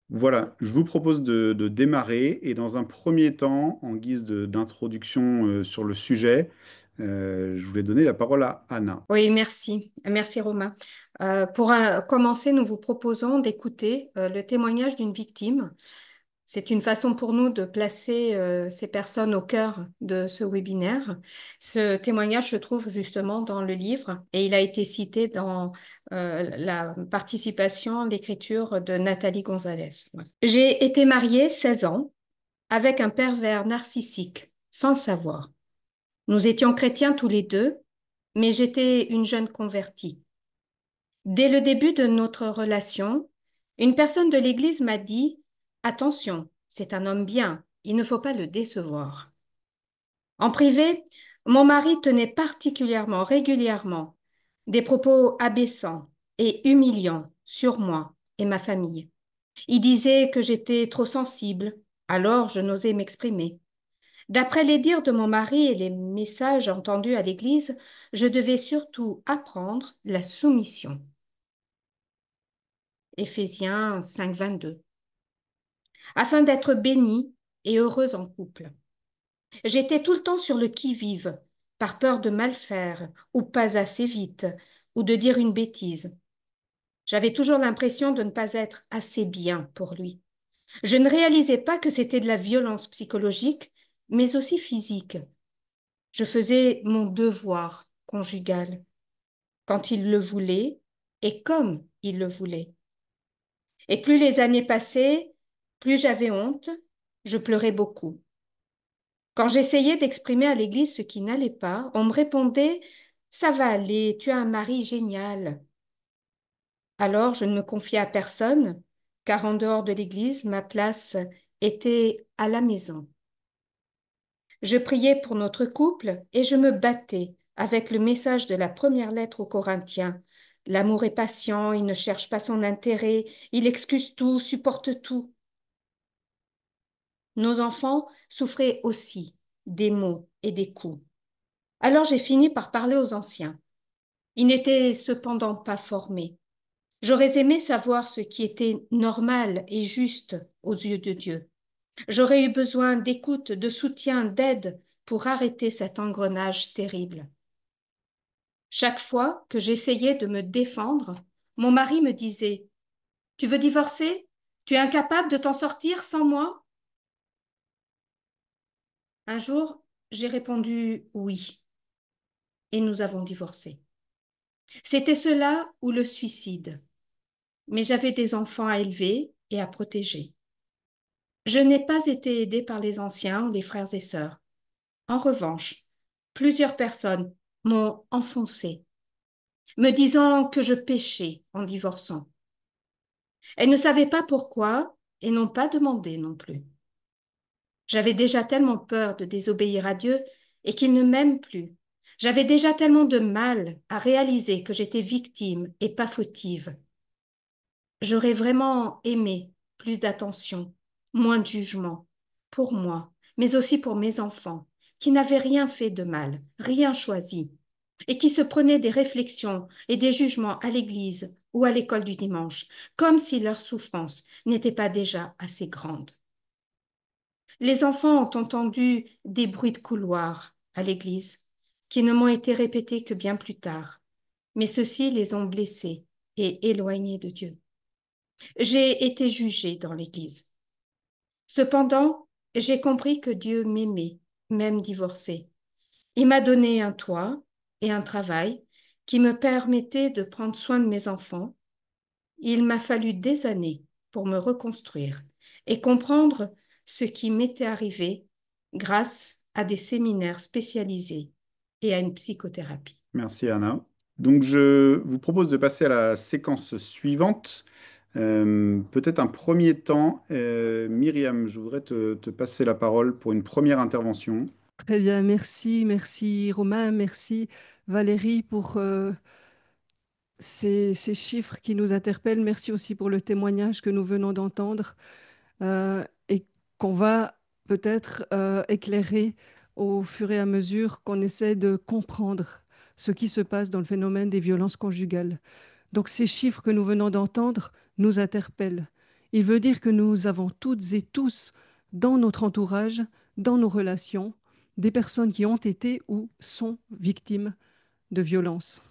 Voilà, je vous propose de démarrer et dans un premier temps, en guise d'introduction sur le sujet, je voulais donner la parole à Anna. Oui, merci. Merci, Romain. Pour commencer, nous vous proposons d'écouter le témoignage d'une victime. C'est une façon pour nous de placer ces personnes au cœur de ce webinaire. Ce témoignage se trouve justement dans le livre et il a été cité dans la participation, l'écriture de Nathalie Gonzalez. Ouais. J'ai été mariée 16 ans avec un pervers narcissique, sans le savoir. Nous étions chrétiens tous les deux, mais j'étais une jeune convertie. Dès le début de notre relation, une personne de l'Église m'a dit: Attention, c'est un homme bien, il ne faut pas le décevoir. En privé, mon mari tenait particulièrement, régulièrement, des propos abaissants et humiliants sur moi et ma famille. Il disait que j'étais trop sensible, alors je n'osais m'exprimer. D'après les dires de mon mari et les messages entendus à l'église, je devais surtout apprendre la soumission. Éphésiens 5, 22. Afin d'être bénie et heureuse en couple. J'étais tout le temps sur le qui-vive, par peur de mal faire, ou pas assez vite, ou de dire une bêtise. J'avais toujours l'impression de ne pas être assez bien pour lui. Je ne réalisais pas que c'était de la violence psychologique, mais aussi physique. Je faisais mon devoir conjugal quand il le voulait et comme il le voulait. Et plus les années passaient, plus j'avais honte, je pleurais beaucoup. Quand j'essayais d'exprimer à l'église ce qui n'allait pas, on me répondait: Ça va aller, tu as un mari génial. Alors je ne me confiais à personne, car en dehors de l'église, ma place était à la maison. Je priais pour notre couple et je me battais avec le message de la première lettre aux Corinthiens. L'amour est patient, il ne cherche pas son intérêt, il excuse tout, supporte tout. Nos enfants souffraient aussi des maux et des coups. Alors j'ai fini par parler aux anciens. Ils n'étaient cependant pas formés. J'aurais aimé savoir ce qui était normal et juste aux yeux de Dieu. J'aurais eu besoin d'écoute, de soutien, d'aide pour arrêter cet engrenage terrible. Chaque fois que j'essayais de me défendre, mon mari me disait: Tu veux divorcer? Tu es incapable de t'en sortir sans moi? Un jour, j'ai répondu oui, et nous avons divorcé. C'était cela ou le suicide, mais j'avais des enfants à élever et à protéger. Je n'ai pas été aidée par les anciens ou les frères et sœurs. En revanche, plusieurs personnes m'ont enfoncée, me disant que je péchais en divorçant. Elles ne savaient pas pourquoi et n'ont pas demandé non plus. J'avais déjà tellement peur de désobéir à Dieu et qu'il ne m'aime plus. J'avais déjà tellement de mal à réaliser que j'étais victime et pas fautive. J'aurais vraiment aimé plus d'attention, moins de jugement, pour moi, mais aussi pour mes enfants, qui n'avaient rien fait de mal, rien choisi, et qui se prenaient des réflexions et des jugements à l'église ou à l'école du dimanche, comme si leur souffrance n'était pas déjà assez grande. Les enfants ont entendu des bruits de couloir à l'église, qui ne m'ont été répétés que bien plus tard, mais ceux-ci les ont blessés et éloignés de Dieu. J'ai été jugée dans l'Église. Cependant, j'ai compris que Dieu m'aimait, même divorcée. Il m'a donné un toit et un travail qui me permettaient de prendre soin de mes enfants. Il m'a fallu des années pour me reconstruire et comprendre ce qui m'était arrivé grâce à des séminaires spécialisés et à une psychothérapie. Merci Anna. Donc je vous propose de passer à la séquence suivante. Peut-être un premier temps, Myriam, je voudrais te passer la parole pour une première intervention. Très bien, merci, merci Romain, merci Valérie pour ces chiffres qui nous interpellent. Merci aussi pour le témoignage que nous venons d'entendre et qu'on va peut-être éclairer au fur et à mesure qu'on essaie de comprendre ce qui se passe dans le phénomène des violences conjugales. Donc ces chiffres que nous venons d'entendre nous interpellent. Il veut dire que nous avons toutes et tous dans notre entourage, dans nos relations, des personnes qui ont été ou sont victimes de violences.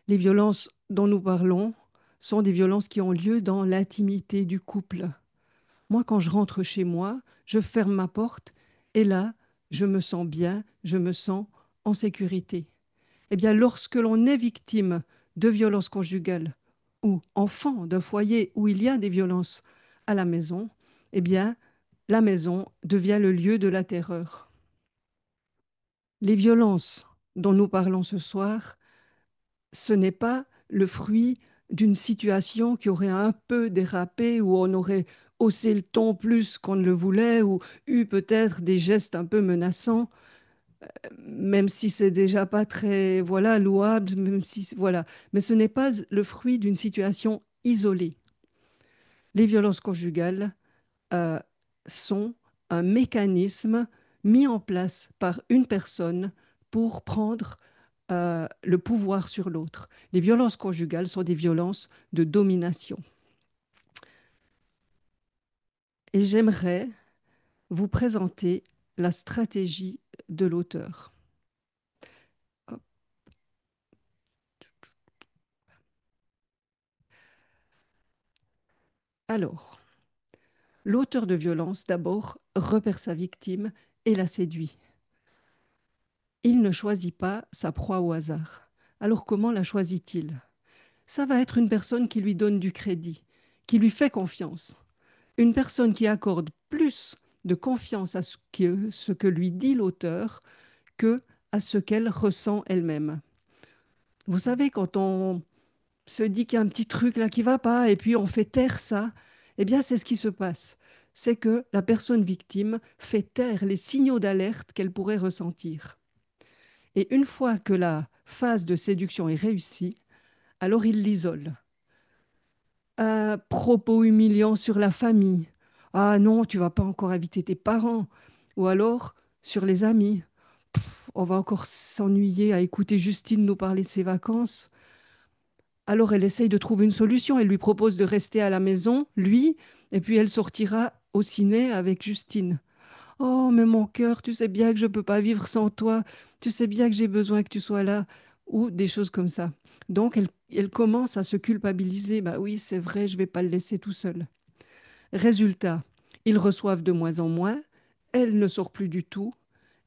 Les violences dont nous parlons sont des violences qui ont lieu dans l'intimité du couple. Moi, quand je rentre chez moi, je ferme ma porte et là, je me sens bien, je me sens en sécurité. Eh bien, lorsque l'on est victime de violences conjugales ou enfant d'un foyer où il y a des violences à la maison, eh bien, la maison devient le lieu de la terreur. Les violences dont nous parlons ce soir, ce n'est pas le fruit d'une situation qui aurait un peu dérapé, où on aurait haussé le ton plus qu'on ne le voulait, ou eu peut-être des gestes un peu menaçants, même si c'est déjà pas très, voilà, louable, même si, voilà. Mais ce n'est pas le fruit d'une situation isolée. Les violences conjugales euh, sont un mécanisme mis en place par une personne pour prendre le pouvoir sur l'autre. Les violences conjugales sont des violences de domination. Et j'aimerais vous présenter la stratégie de l'auteur. Alors, l'auteur de violence, d'abord, repère sa victime et la séduit. Il ne choisit pas sa proie au hasard. Alors comment la choisit-il? Ça va être une personne qui lui donne du crédit, qui lui fait confiance. Une personne qui accorde plus de confiance à ce que lui dit l'auteur que à ce qu'elle ressent elle-même. Vous savez, quand on se dit qu'il y a un petit truc là qui va pas et puis on fait taire ça, eh bien c'est ce qui se passe. C'est que la personne victime fait taire les signaux d'alerte qu'elle pourrait ressentir. Et une fois que la phase de séduction est réussie, alors il l'isole. Un propos humiliant sur la famille. Ah non, tu vas pas encore inviter tes parents. Ou alors sur les amis. On va encore s'ennuyer à écouter Justine nous parler de ses vacances. Alors elle essaye de trouver une solution. Elle lui propose de rester à la maison, lui, et puis elle sortira au ciné avec Justine. Oh, mais mon cœur, tu sais bien que je ne peux pas vivre sans toi. Tu sais bien que j'ai besoin que tu sois là. Ou des choses comme ça. Donc elle commence à se culpabiliser. Bah oui, c'est vrai, je ne vais pas le laisser tout seul. Résultat, ils reçoivent de moins en moins. Elle ne sort plus du tout.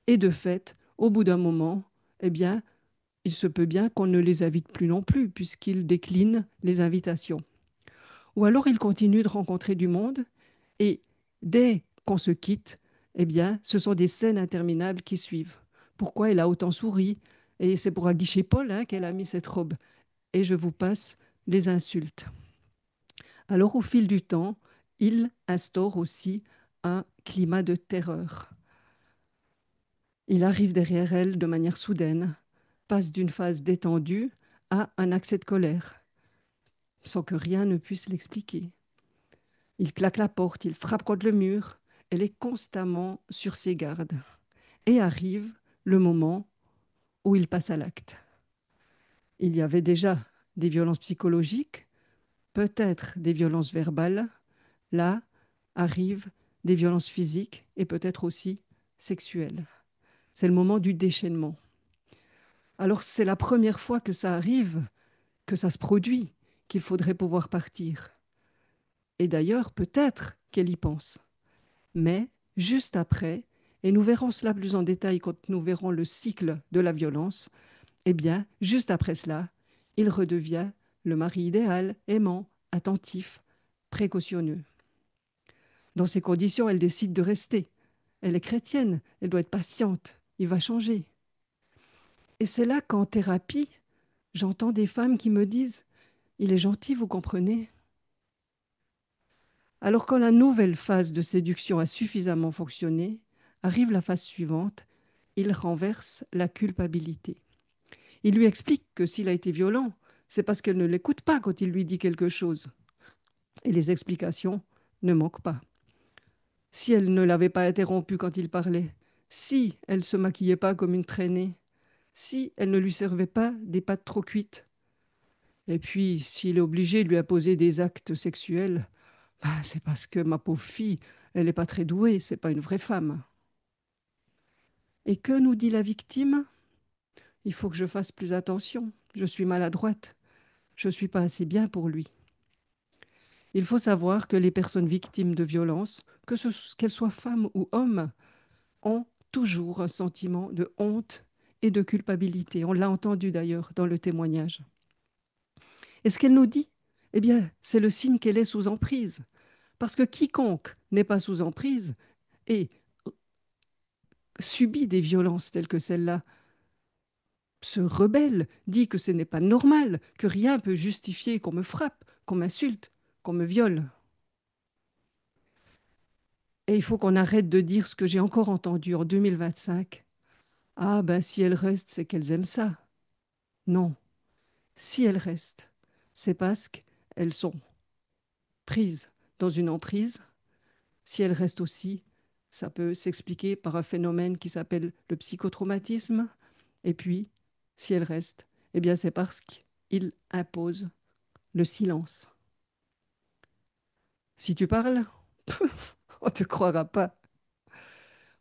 Et de fait, au bout d'un moment, eh bien, il se peut bien qu'on ne les invite plus non plus, puisqu'ils déclinent les invitations. Ou alors ils continuent de rencontrer du monde, et dès qu'on se quitte, eh bien, ce sont des scènes interminables qui suivent. Pourquoi elle a autant souri? Et c'est pour aguicher Paul hein, qu'elle a mis cette robe. Et je vous passe les insultes. Alors, au fil du temps, il instaure aussi un climat de terreur. Il arrive derrière elle de manière soudaine, passe d'une phase détendue à un accès de colère, sans que rien ne puisse l'expliquer. Il claque la porte, il frappe contre le mur, elle est constamment sur ses gardes. Et arrive le moment où il passe à l'acte. Il y avait déjà des violences psychologiques, peut-être des violences verbales. Là arrivent des violences physiques et peut-être aussi sexuelles. C'est le moment du déchaînement. Alors c'est la première fois que ça arrive, que ça se produit, qu'il faudrait pouvoir partir. Et d'ailleurs, peut-être qu'elle y pense. Mais juste après, et nous verrons cela plus en détail quand nous verrons le cycle de la violence, eh bien, juste après cela, il redevient le mari idéal, aimant, attentif, précautionneux. Dans ces conditions, elle décide de rester. Elle est chrétienne, elle doit être patiente, il va changer. Et c'est là qu'en thérapie, j'entends des femmes qui me disent, il est gentil, vous comprenez? Alors quand la nouvelle phase de séduction a suffisamment fonctionné, arrive la phase suivante, il renverse la culpabilité. Il lui explique que s'il a été violent, c'est parce qu'elle ne l'écoute pas quand il lui dit quelque chose. Et les explications ne manquent pas. Si elle ne l'avait pas interrompu quand il parlait, si elle ne se maquillait pas comme une traînée, si elle ne lui servait pas des pâtes trop cuites, et puis s'il est obligé de lui imposer des actes sexuels, Ah, c'est parce que ma pauvre fille, elle n'est pas très douée, c'est pas une vraie femme. Et que nous dit la victime? Il faut que je fasse plus attention. Je suis maladroite. Je ne suis pas assez bien pour lui. Il faut savoir que les personnes victimes de violences, qu'elles soient femmes ou hommes, ont toujours un sentiment de honte et de culpabilité. On l'a entendu d'ailleurs dans le témoignage. Et ce qu'elle nous dit, eh bien, c'est le signe qu'elle est sous emprise. Parce que quiconque n'est pas sous emprise et subit des violences telles que celle-là, se rebelle, dit que ce n'est pas normal, que rien peut justifier qu'on me frappe, qu'on m'insulte, qu'on me viole. Et il faut qu'on arrête de dire ce que j'ai encore entendu en 2025. Ah ben si elles restent, c'est qu'elles aiment ça. Non, si elles restent, c'est parce qu'elles sont prises dans une emprise. Si elles restent aussi, ça peut s'expliquer par un phénomène qui s'appelle le psychotraumatisme. Et puis, si elles restent, eh bien c'est parce qu'ils imposent le silence. Si tu parles, on ne te croira pas.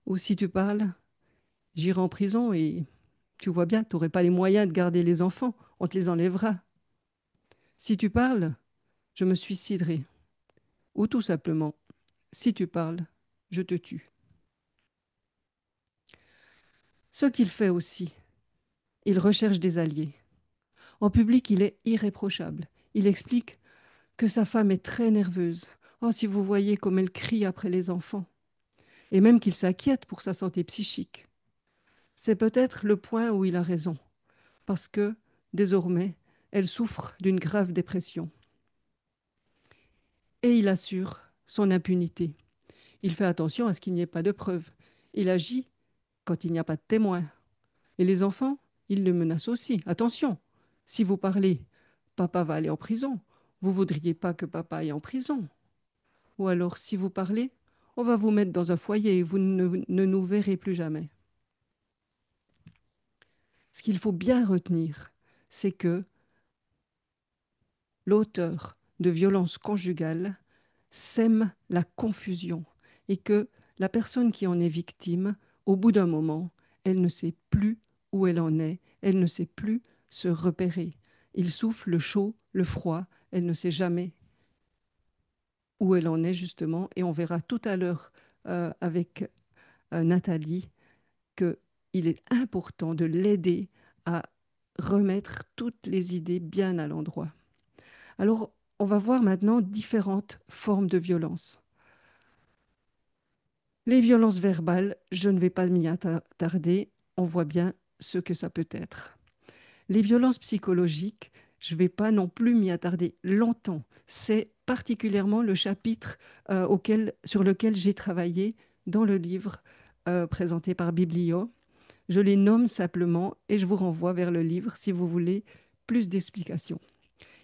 Ou si tu parles, j'irai en prison et tu vois bien, tu n'aurais pas les moyens de garder les enfants, on te les enlèvera. Si tu parles, je me suiciderai. Ou tout simplement, si tu parles, je te tue. Ce qu'il fait aussi, il recherche des alliés. En public, il est irréprochable. Il explique que sa femme est très nerveuse. Oh, si vous voyez comme elle crie après les enfants. Et même qu'il s'inquiète pour sa santé psychique. C'est peut-être le point où il a raison, parce que, désormais, elle souffre d'une grave dépression. Et il assure son impunité. Il fait attention à ce qu'il n'y ait pas de preuves. Il agit quand il n'y a pas de témoins. Et les enfants, il les menace aussi. Attention, si vous parlez, papa va aller en prison. Vous ne voudriez pas que papa aille en prison. Ou alors, si vous parlez, on va vous mettre dans un foyer et vous ne nous verrez plus jamais. Ce qu'il faut bien retenir, c'est que l'auteur de violences conjugales sème la confusion et que la personne qui en est victime, au bout d'un moment, elle ne sait plus où elle en est, elle ne sait plus se repérer. Il souffle le chaud, le froid, elle ne sait jamais où elle en est justement et on verra tout à l'heure avec Nathalie qu'il est important de l'aider à remettre toutes les idées bien à l'endroit. Alors, on va voir maintenant différentes formes de violence. Les violences verbales, je ne vais pas m'y attarder, on voit bien ce que ça peut être. Les violences psychologiques, je ne vais pas non plus m'y attarder longtemps. C'est particulièrement le chapitre sur lequel j'ai travaillé dans le livre présenté par Biblio. Je les nomme simplement et je vous renvoie vers le livre si vous voulez plus d'explications.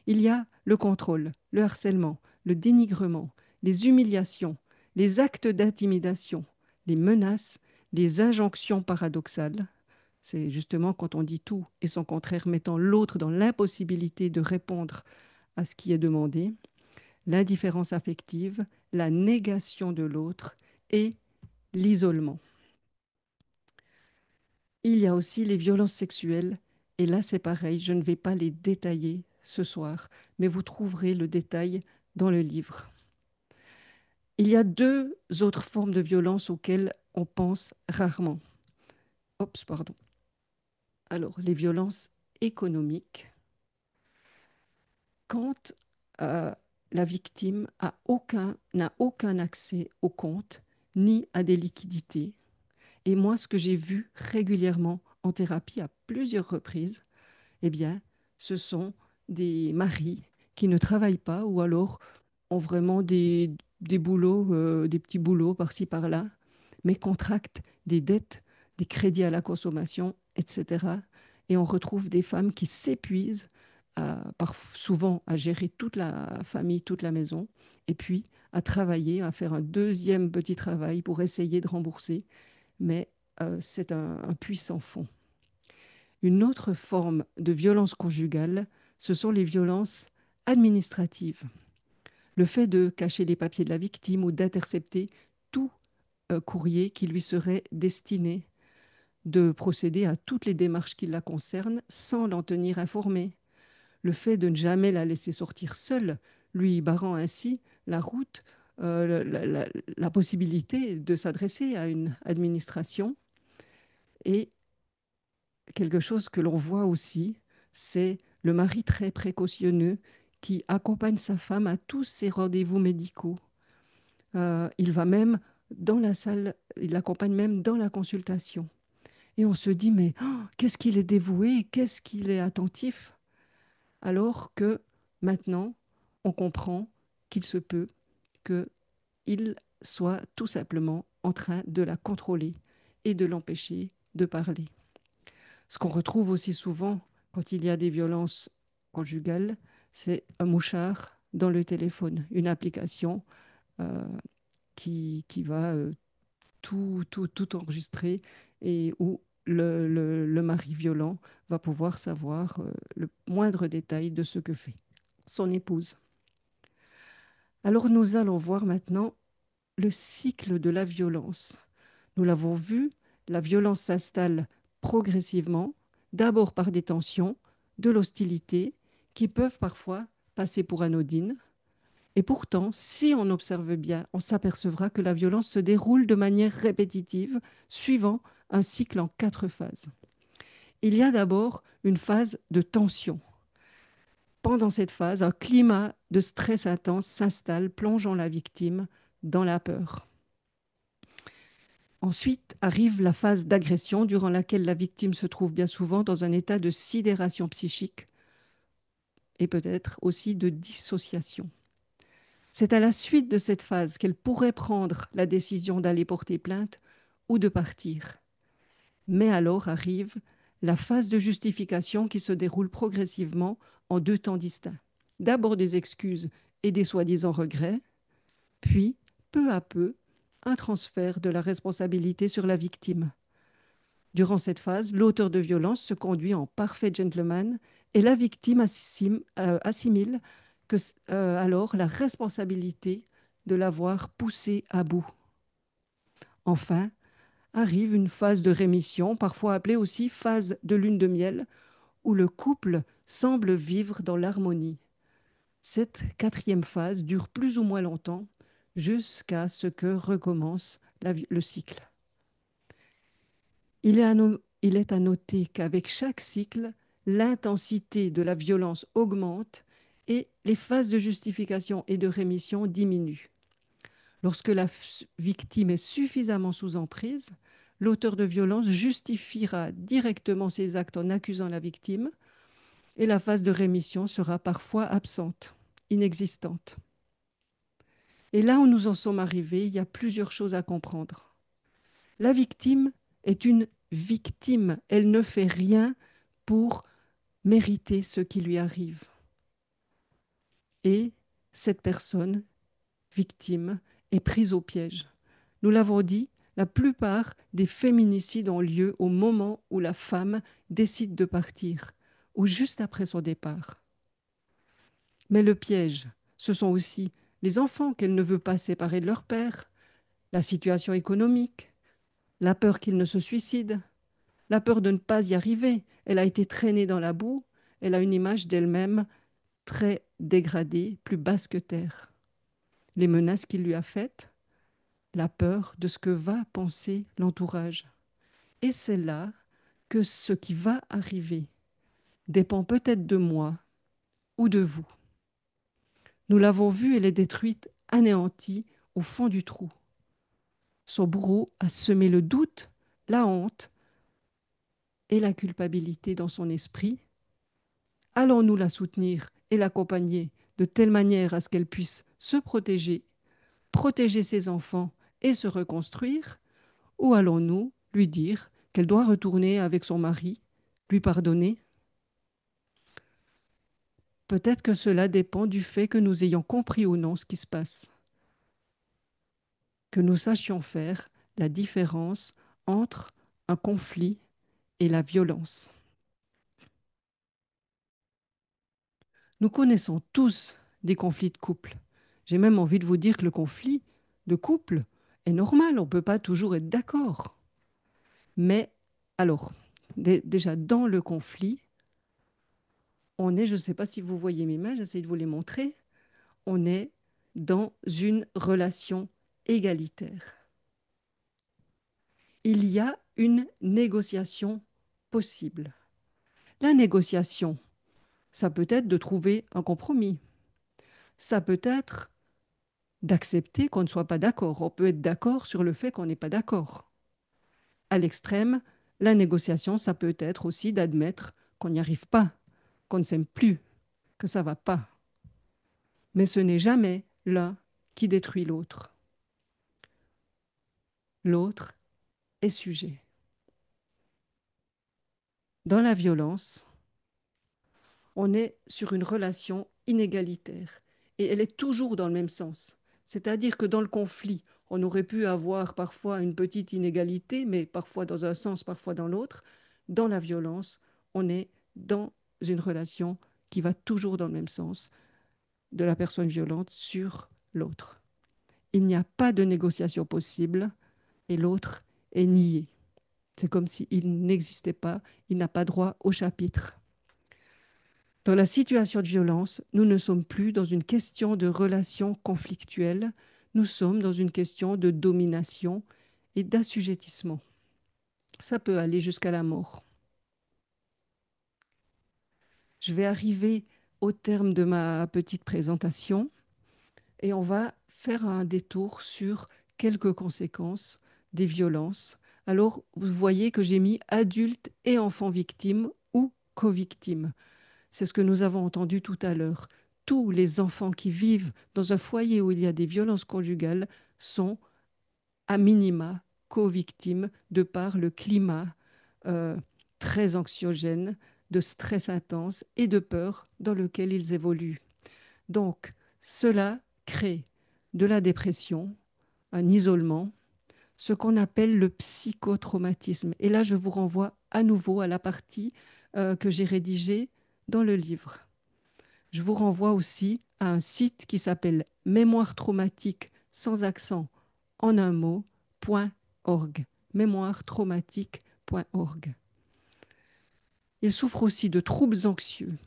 Il y a le contrôle, le harcèlement, le dénigrement, les humiliations, les actes d'intimidation, les menaces, les injonctions paradoxales. C'est justement quand on dit tout et son contraire, mettant l'autre dans l'impossibilité de répondre à ce qui est demandé, l'indifférence affective, la négation de l'autre et l'isolement. Il y a aussi les violences sexuelles, et là c'est pareil, je ne vais pas les détailler ce soir, mais vous trouverez le détail dans le livre. Il y a deux autres formes de violence auxquelles on pense rarement. Oups, pardon. Alors, les violences économiques, quand la victime n'a aucun accès au compte ni à des liquidités. Et moi, ce que j'ai vu régulièrement en thérapie à plusieurs reprises, eh bien, ce sont des maris qui ne travaillent pas ou alors ont vraiment des boulots, des petits boulots par-ci, par-là, mais contractent des dettes, des crédits à la consommation, etc. Et on retrouve des femmes qui s'épuisent, souvent à gérer toute la famille, toute la maison, et puis à travailler, à faire un deuxième petit travail pour essayer de rembourser. Mais c'est un puissant fond. Une autre forme de violence conjugale, ce sont les violences administratives. Le fait de cacher les papiers de la victime ou d'intercepter tout courrier qui lui serait destiné, de procéder à toutes les démarches qui la concernent sans l'en tenir informée. Le fait de ne jamais la laisser sortir seule, lui barrant ainsi la route, la possibilité de s'adresser à une administration. Et quelque chose que l'on voit aussi, c'est le mari très précautionneux qui accompagne sa femme à tous ses rendez-vous médicaux. Il va même dans la salle, il l'accompagne même dans la consultation. Et on se dit, mais oh, qu'est-ce qu'il est dévoué, qu'est-ce qu'il est attentif, alors que maintenant, on comprend qu'il se peut qu'il soit tout simplement en train de la contrôler et de l'empêcher de parler. Ce qu'on retrouve aussi souvent quand il y a des violences conjugales, c'est un mouchard dans le téléphone, une application euh, qui va tout enregistrer et où le mari violent va pouvoir savoir le moindre détail de ce que fait son épouse. Alors nous allons voir maintenant le cycle de la violence. Nous l'avons vu, la violence s'installe progressivement, d'abord par des tensions, de l'hostilité, qui peuvent parfois passer pour anodines. Et pourtant, si on observe bien, on s'apercevra que la violence se déroule de manière répétitive, suivant un cycle en 4 phases. Il y a d'abord une phase de tension. Pendant cette phase, un climat de stress intense s'installe, plongeant la victime dans la peur. Ensuite arrive la phase d'agression, durant laquelle la victime se trouve bien souvent dans un état de sidération psychique et peut-être aussi de dissociation. C'est à la suite de cette phase qu'elle pourrait prendre la décision d'aller porter plainte ou de partir. Mais alors arrive la phase de justification qui se déroule progressivement en 2 temps distincts. D'abord des excuses et des soi-disant regrets, puis, peu à peu, un transfert de la responsabilité sur la victime. Durant cette phase, l'auteur de violence se conduit en parfait gentleman et la victime assimile alors la responsabilité de l'avoir poussé à bout. Enfin, arrive une phase de rémission, parfois appelée aussi phase de lune de miel, où le couple semble vivre dans l'harmonie. Cette 4e phase dure plus ou moins longtemps, jusqu'à ce que recommence le cycle. Il est à noter qu'avec chaque cycle, l'intensité de la violence augmente et les phases de justification et de rémission diminuent. Lorsque la victime est suffisamment sous emprise, l'auteur de violence justifiera directement ses actes en accusant la victime et la phase de rémission sera parfois absente, inexistante. Et là où nous en sommes arrivés, il y a plusieurs choses à comprendre. La victime est une victime. Elle ne fait rien pour mériter ce qui lui arrive. Et cette personne, victime, est prise au piège. Nous l'avons dit, la plupart des féminicides ont lieu au moment où la femme décide de partir, ou juste après son départ. Mais le piège, ce sont aussi les enfants qu'elle ne veut pas séparer de leur père, la situation économique, la peur qu'ils ne se suicident, la peur de ne pas y arriver. Elle a été traînée dans la boue, elle a une image d'elle-même très dégradée, plus basse que terre. Les menaces qu'il lui a faites, la peur de ce que va penser l'entourage. Et c'est là que ce qui va arriver dépend peut-être de moi ou de vous. Nous l'avons vue, elle est détruite, anéantie au fond du trou. Son bourreau a semé le doute, la honte et la culpabilité dans son esprit. Allons-nous la soutenir et l'accompagner de telle manière à ce qu'elle puisse se protéger, protéger ses enfants et se reconstruire, ou allons-nous lui dire qu'elle doit retourner avec son mari, lui pardonner? Peut-être que cela dépend du fait que nous ayons compris ou non ce qui se passe, que nous sachions faire la différence entre un conflit et la violence. Nous connaissons tous des conflits de couple, J'ai même envie de vous dire que le conflit de couple est normal, on ne peut pas toujours être d'accord. Mais alors, déjà dans le conflit, on est, je ne sais pas si vous voyez mes mains, j'essaie de vous les montrer, on est dans une relation égalitaire. Il y a une négociation possible. La négociation, ça peut être de trouver un compromis. Ça peut être d'accepter qu'on ne soit pas d'accord. On peut être d'accord sur le fait qu'on n'est pas d'accord. À l'extrême, la négociation, ça peut être aussi d'admettre qu'on n'y arrive pas, qu'on ne s'aime plus, que ça ne va pas. Mais ce n'est jamais l'un qui détruit l'autre. L'autre est sujet. Dans la violence, on est sur une relation inégalitaire et elle est toujours dans le même sens. C'est-à-dire que dans le conflit, on aurait pu avoir parfois une petite inégalité, mais parfois dans un sens, parfois dans l'autre. Dans la violence, on est dans une relation qui va toujours dans le même sens de la personne violente sur l'autre. Il n'y a pas de négociation possible et l'autre est nié. C'est comme s'il n'existait pas, il n'a pas droit au chapitre. Dans la situation de violence, nous ne sommes plus dans une question de relation conflictuelle, nous sommes dans une question de domination et d'assujettissement. Ça peut aller jusqu'à la mort. Je vais arriver au terme de ma petite présentation et on va faire un détour sur quelques conséquences des violences. Alors, vous voyez que j'ai mis adultes et enfants victimes ou co-victimes. C'est ce que nous avons entendu tout à l'heure. Tous les enfants qui vivent dans un foyer où il y a des violences conjugales sont à minima co-victimes de par le climat euh, très anxiogène, de stress intense et de peur dans lequel ils évoluent. Donc, cela crée de la dépression, un isolement, ce qu'on appelle le psychotraumatisme. Et là, je vous renvoie à nouveau à la partie que j'ai rédigée dans le livre. Je vous renvoie aussi à un site qui s'appelle Mémoire traumatique sans accent en un mot.org. Mémoiretraumatique.org. Il souffre aussi de troubles anxieux,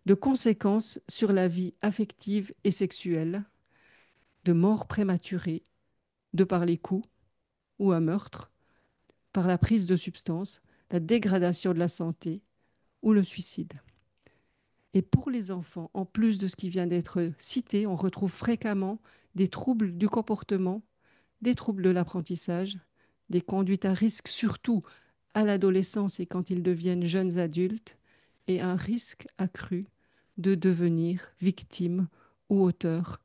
de conséquences sur la vie affective et sexuelle, de mort prématurée, de par les coups ou un meurtre, par la prise de substances, la dégradation de la santé ou le suicide. Et pour les enfants, en plus de ce qui vient d'être cité, on retrouve fréquemment des troubles du comportement, des troubles de l'apprentissage, des conduites à risque, surtout à l'adolescence et quand ils deviennent jeunes adultes, et un risque accru de devenir victime ou auteur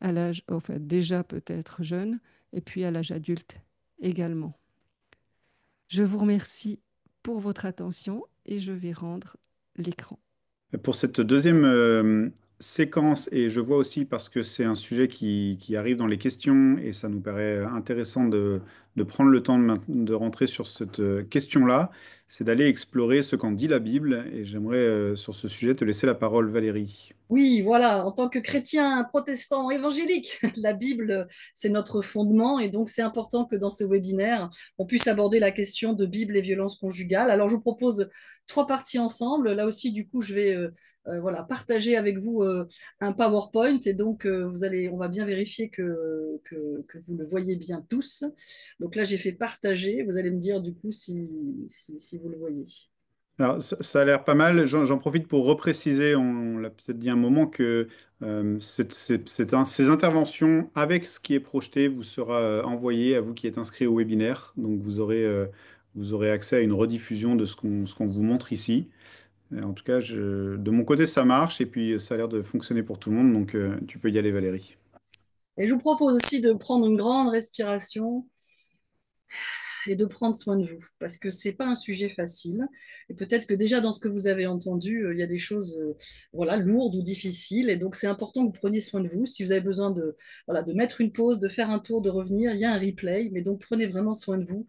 à l'âge, enfin déjà peut-être jeune, et puis à l'âge adulte également. Je vous remercie pour votre attention et je vais rendre l'écran. Pour cette deuxième séquence, et je vois aussi parce que c'est un sujet qui arrive dans les questions et ça nous paraît intéressant de prendre le temps de rentrer sur cette question-là, c'est d'aller explorer ce qu'en dit la Bible. Et j'aimerais sur ce sujet te laisser la parole, Valérie. Oui, voilà, en tant que chrétien protestant évangélique, la Bible, c'est notre fondement et donc c'est important que dans ce webinaire, on puisse aborder la question de Bible et violence conjugale. Alors je vous propose trois parties ensemble. Là aussi, du coup, je vais voilà, partager avec vous un PowerPoint et donc on va bien vérifier que vous le voyez bien tous. Donc là, j'ai fait partager. Vous allez me dire du coup si vous le voyez. Alors, ça a l'air pas mal. J'en profite pour repréciser, on l'a peut-être dit un moment, que ces interventions avec ce qui est projeté vous sera envoyé à vous qui êtes inscrit au webinaire. Donc, vous aurez accès à une rediffusion de ce qu'on vous montre ici. En tout cas, de mon côté, ça marche et puis ça a l'air de fonctionner pour tout le monde. Donc, tu peux y aller, Valérie. Et je vous propose aussi de prendre une grande respiration et de prendre soin de vous, parce que c'est pas un sujet facile. Et peut-être que déjà dans ce que vous avez entendu, il y a des choses voilà, lourdes ou difficiles. Et donc c'est important que vous preniez soin de vous. Si vous avez besoin de, voilà, de mettre une pause, de faire un tour, de revenir, il y a un replay. Mais donc prenez vraiment soin de vous.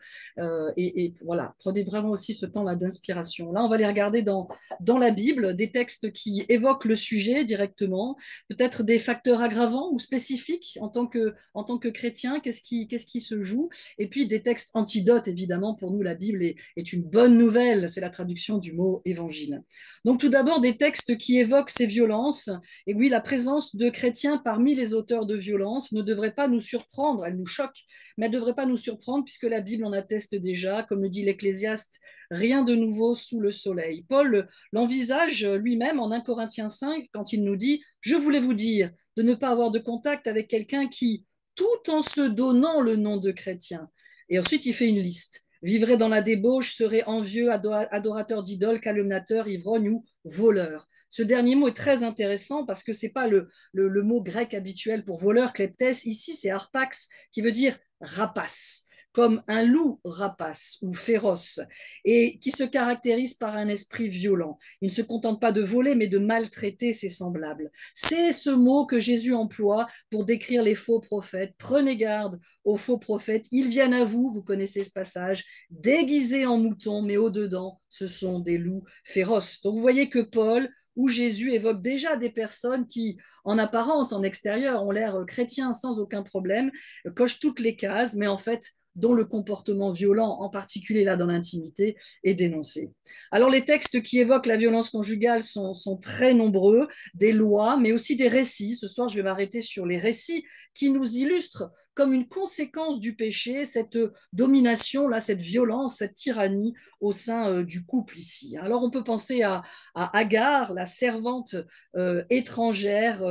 Et voilà, prenez vraiment aussi ce temps-là d'inspiration. Là, on va aller regarder dans la Bible des textes qui évoquent le sujet directement, peut-être des facteurs aggravants ou spécifiques en tant que chrétien, qu'est-ce qui se joue, et puis des textes antidotes, évidemment, pour nous, la Bible est une bonne nouvelle, c'est la traduction du mot évangile. Donc tout d'abord, des textes qui évoquent ces violences, et oui, la présence de chrétiens parmi les auteurs de violences ne devrait pas nous surprendre, elle nous choque, mais elle ne devrait pas nous surprendre puisque la Bible en atteste déjà, comme le dit l'Ecclésiaste, rien de nouveau sous le soleil. Paul l'envisage lui-même en 1 Corinthiens 5 quand il nous dit « Je voulais vous dire de ne pas avoir de contact avec quelqu'un qui, tout en se donnant le nom de chrétien. » Et ensuite, il fait une liste. Vivrait dans la débauche, serait envieux, adorateur d'idoles, calomniateur, ivrogne ou voleur. Ce dernier mot est très intéressant parce que ce n'est pas le mot grec habituel pour voleur, kleptes. Ici, c'est arpax, qui veut dire rapace, comme un loup rapace ou féroce, et qui se caractérise par un esprit violent. Il ne se contente pas de voler, mais de maltraiter ses semblables. C'est ce mot que Jésus emploie pour décrire les faux prophètes. Prenez garde aux faux prophètes. Ils viennent à vous, vous connaissez ce passage, déguisés en moutons, mais au-dedans, ce sont des loups féroces. Donc vous voyez que Paul où Jésus évoque déjà des personnes qui, en apparence, en extérieur, ont l'air chrétiens sans aucun problème, cochent toutes les cases, mais en fait, dont le comportement violent, en particulier là dans l'intimité, est dénoncé. Alors les textes qui évoquent la violence conjugale sont très nombreux, des lois, mais aussi des récits. Ce soir, je vais m'arrêter sur les récits qui nous illustrent comme une conséquence du péché, cette domination, là, cette violence, cette tyrannie au sein du couple ici. Alors on peut penser à Agar, la servante étrangère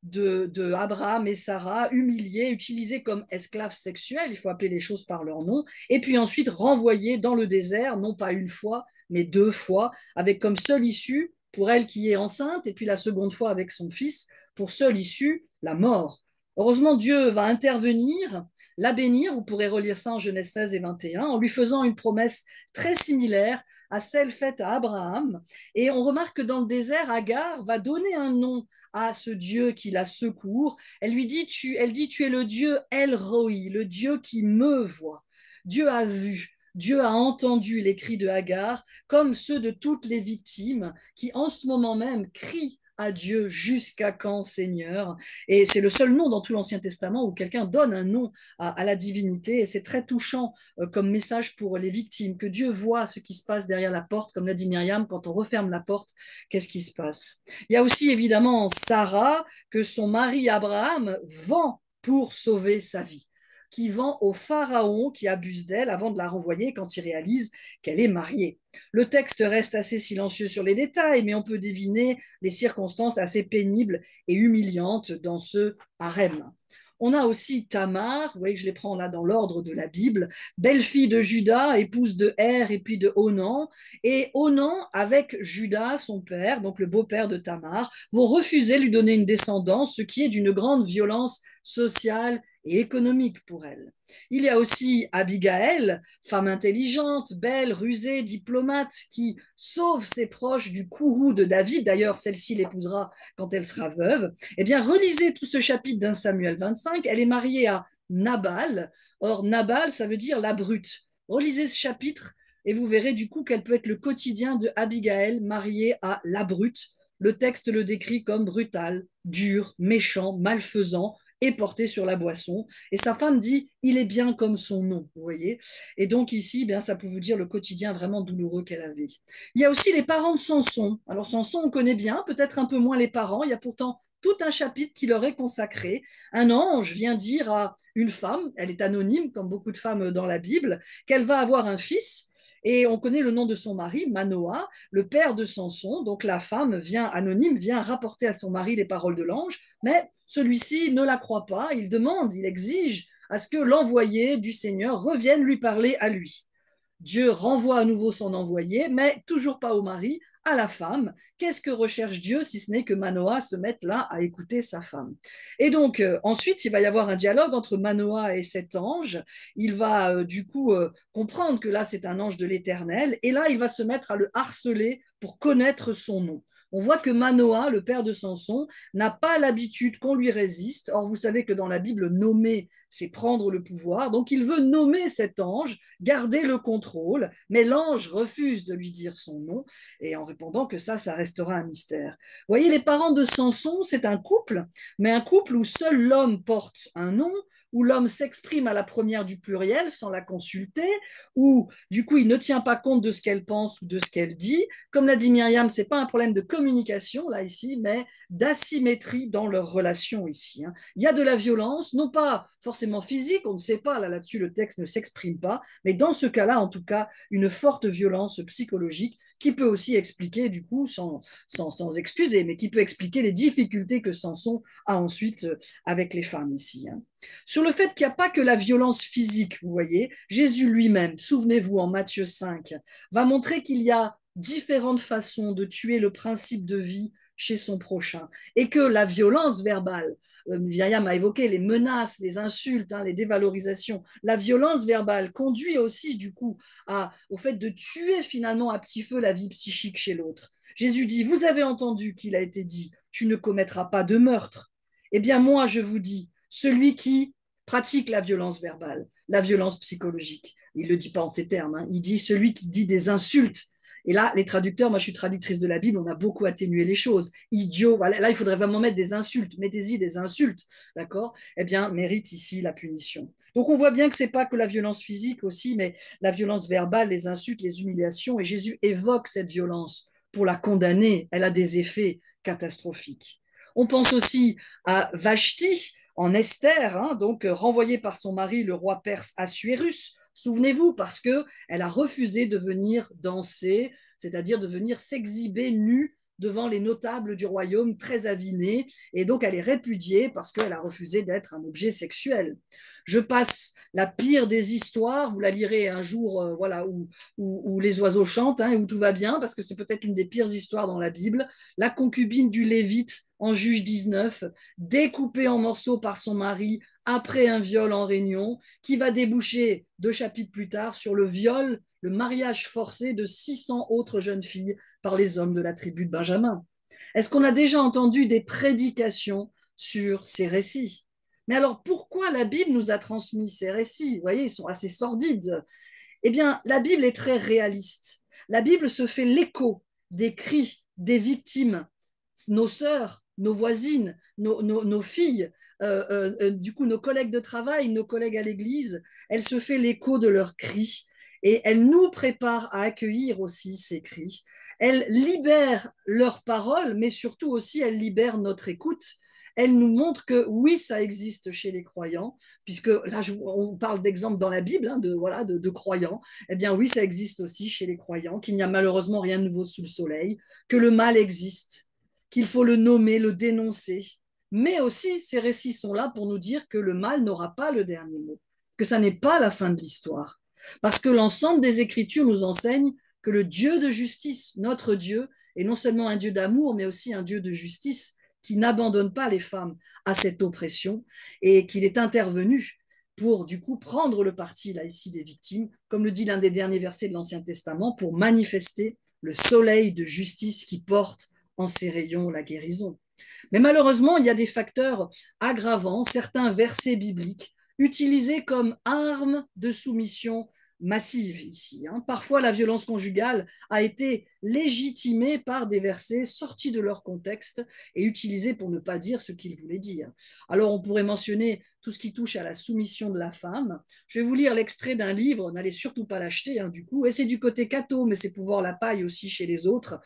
de Abraham et Sarah, humiliée, utilisée comme esclave sexuelle, il faut appeler les choses par leur nom, et puis ensuite renvoyée dans le désert, non pas une fois, mais 2 fois, avec comme seule issue, pour elle qui est enceinte, et puis la seconde fois avec son fils, pour seule issue, la mort. Heureusement, Dieu va intervenir, la bénir, vous pourrez relire ça en Genèse 16 et 21, en lui faisant une promesse très similaire à celle faite à Abraham. Et on remarque que dans le désert, Agar va donner un nom à ce Dieu qui la secourt. Elle dit, tu es le Dieu El Roi, le Dieu qui me voit. Dieu a vu. Dieu a entendu les cris de Agar, comme ceux de toutes les victimes qui, en ce moment même, crient à Dieu jusqu'à quand, Seigneur? Et c'est le seul nom dans tout l'Ancien Testament où quelqu'un donne un nom à la divinité. Et c'est très touchant comme message pour les victimes, que Dieu voit ce qui se passe derrière la porte, comme l'a dit Myriam, quand on referme la porte, qu'est-ce qui se passe? Il y a aussi évidemment Sarah, que son mari Abraham vend pour sauver sa vie, qui vend au pharaon qui abuse d'elle avant de la renvoyer quand il réalise qu'elle est mariée. Le texte reste assez silencieux sur les détails, mais on peut deviner les circonstances assez pénibles et humiliantes dans ce harem. On a aussi Tamar, vous voyez que je les prends là dans l'ordre de la Bible, belle-fille de Juda, épouse de Er et puis de Onan. Et Onan, avec Juda, son père, donc le beau-père de Tamar, vont refuser de lui donner une descendance, ce qui est d'une grande violence sociale et économique pour elle. Il y a aussi Abigaël, femme intelligente, belle, rusée, diplomate, qui sauve ses proches du courroux de David. D'ailleurs, celle-ci l'épousera quand elle sera veuve. Eh bien, relisez tout ce chapitre d'un Samuel 25. Elle est mariée à Nabal. Or, Nabal, ça veut dire la brute. Relisez ce chapitre et vous verrez du coup quel peut être le quotidien de Abigaël, mariée à la brute. Le texte le décrit comme brutal, dur, méchant, malfaisant, et porté sur la boisson. Et sa femme dit, il est bien comme son nom, vous voyez. Et donc ici, bien, ça peut vous dire le quotidien vraiment douloureux qu'elle avait. Il y a aussi les parents de Samson. Alors Samson, on connaît bien, peut-être un peu moins les parents. Il y a pourtant tout un chapitre qui leur est consacré. Un ange vient dire à une femme, elle est anonyme, comme beaucoup de femmes dans la Bible, qu'elle va avoir un fils. Et on connaît le nom de son mari, Manoah, le père de Samson. Donc la femme vient anonyme, vient rapporter à son mari les paroles de l'ange, mais celui-ci ne la croit pas. Il demande, il exige à ce que l'envoyé du Seigneur revienne lui parler à lui. Dieu renvoie à nouveau son envoyé, mais toujours pas au mari, à la femme. Qu'est-ce que recherche Dieu si ce n'est que Manoah se mette là à écouter sa femme? Et donc, ensuite, il va y avoir un dialogue entre Manoah et cet ange. Il va du coup comprendre que là, c'est un ange de l'Éternel. Et là, il va se mettre à le harceler pour connaître son nom. On voit que Manoah, le père de Samson, n'a pas l'habitude qu'on lui résiste. Or, vous savez que dans la Bible, nommer, c'est prendre le pouvoir. Donc, il veut nommer cet ange, garder le contrôle, mais l'ange refuse de lui dire son nom, et en répondant que ça restera un mystère. Vous voyez, les parents de Samson, c'est un couple, mais un couple où seul l'homme porte un nom, où l'homme s'exprime à la première du pluriel sans la consulter, où du coup il ne tient pas compte de ce qu'elle pense ou de ce qu'elle dit. Comme l'a dit Myriam, ce n'est pas un problème de communication là ici, mais d'asymétrie dans leur relation ici. Il y a de la violence, non pas forcément physique, on ne sait pas, là-dessus le texte ne s'exprime pas, mais dans ce cas-là, en tout cas, une forte violence psychologique qui peut aussi expliquer, du coup, sans excuser, mais qui peut expliquer les difficultés que Samson a ensuite avec les femmes ici. Sur le fait qu'il n'y a pas que la violence physique, vous voyez, Jésus lui-même, souvenez-vous en Matthieu 5, va montrer qu'il y a différentes façons de tuer le principe de vie chez son prochain et que la violence verbale, Myriam a évoqué les menaces, les insultes, les dévalorisations, la violence verbale conduit aussi du coup au fait de tuer finalement à petit feu la vie psychique chez l'autre. Jésus dit, vous avez entendu qu'il a été dit, tu ne commettras pas de meurtre. Eh bien moi je vous dis, celui qui pratique la violence verbale, la violence psychologique, il ne le dit pas en ces termes, il dit celui qui dit des insultes. Et là, les traducteurs, moi je suis traductrice de la Bible, on a beaucoup atténué les choses. Idiot, voilà, là il faudrait vraiment mettre des insultes, mettez-y des insultes, d'accord? Eh bien, mérite ici la punition. Donc on voit bien que ce n'est pas que la violence physique aussi, mais la violence verbale, les insultes, les humiliations, et Jésus évoque cette violence pour la condamner, elle a des effets catastrophiques. On pense aussi à Vashti, en Esther, donc renvoyée par son mari, le roi perse Assuérus. Souvenez-vous, parce qu'elle a refusé de venir danser, c'est-à-dire de venir s'exhiber nue devant les notables du royaume très avinés, et donc elle est répudiée parce qu'elle a refusé d'être un objet sexuel. Je passe la pire des histoires, vous la lirez un jour, voilà, où les oiseaux chantent, et où tout va bien, parce que c'est peut-être une des pires histoires dans la Bible, la concubine du Lévite en Juge 19, découpée en morceaux par son mari après un viol en réunion, qui va déboucher 2 chapitres plus tard sur le viol, le mariage forcé de 600 autres jeunes filles par les hommes de la tribu de Benjamin. Est-ce qu'on a déjà entendu des prédications sur ces récits? Mais alors pourquoi la Bible nous a transmis ces récits? Vous voyez, ils sont assez sordides. Eh bien, la Bible est très réaliste. La Bible se fait l'écho des cris des victimes, nos sœurs, nos voisines, nos filles, du coup nos collègues de travail, nos collègues à l'église, elle se fait l'écho de leurs cris et elle nous prépare à accueillir aussi ces cris. Elle libère leurs paroles, mais surtout aussi elle libère notre écoute. Elle nous montre que oui, ça existe chez les croyants, puisque là, on parle d'exemples dans la Bible, de croyants. Eh bien oui, ça existe aussi chez les croyants, qu'il n'y a malheureusement rien de nouveau sous le soleil, que le mal existe, qu'il faut le nommer, le dénoncer. Mais aussi, ces récits sont là pour nous dire que le mal n'aura pas le dernier mot, que ça n'est pas la fin de l'histoire. Parce que l'ensemble des Écritures nous enseigne que le Dieu de justice, notre Dieu, est non seulement un Dieu d'amour, mais aussi un Dieu de justice qui n'abandonne pas les femmes à cette oppression et qu'il est intervenu pour du coup prendre le parti là ici des victimes, comme le dit l'un des derniers versets de l'Ancien Testament, pour manifester le soleil de justice qui porte en ses rayons la guérison. Mais malheureusement, il y a des facteurs aggravants, certains versets bibliques utilisés comme arme de soumission massive ici. Parfois, la violence conjugale a été légitimée par des versets sortis de leur contexte et utilisés pour ne pas dire ce qu'ils voulaient dire. Alors, on pourrait mentionner tout ce qui touche à la soumission de la femme. Je vais vous lire l'extrait d'un livre, n'allez surtout pas l'acheter, du coup, et c'est du côté catho, mais c'est pour voir la paille aussi chez les autres,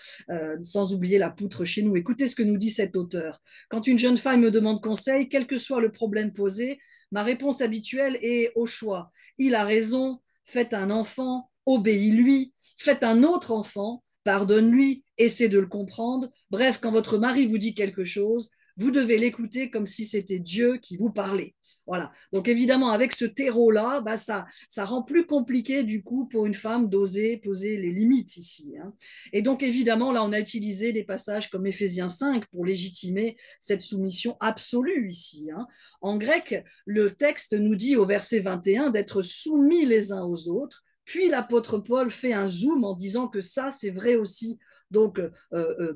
sans oublier la poutre chez nous. Écoutez ce que nous dit cet auteur. Quand une jeune femme me demande conseil, quel que soit le problème posé, ma réponse habituelle est au choix. Il a raison, faites un enfant, obéis-lui, faites un autre enfant, pardonne-lui, essaie de le comprendre. Bref, quand votre mari vous dit quelque chose, vous devez l'écouter comme si c'était Dieu qui vous parlait. Voilà. Donc évidemment, avec ce terreau-là, bah, ça rend plus compliqué du coup pour une femme d'oser poser les limites ici, hein. Et donc évidemment, là, on a utilisé des passages comme Éphésiens 5 pour légitimer cette soumission absolue ici, hein. En grec, le texte nous dit au verset 21 d'être soumis les uns aux autres. Puis l'apôtre Paul fait un zoom en disant que ça, c'est vrai aussi donc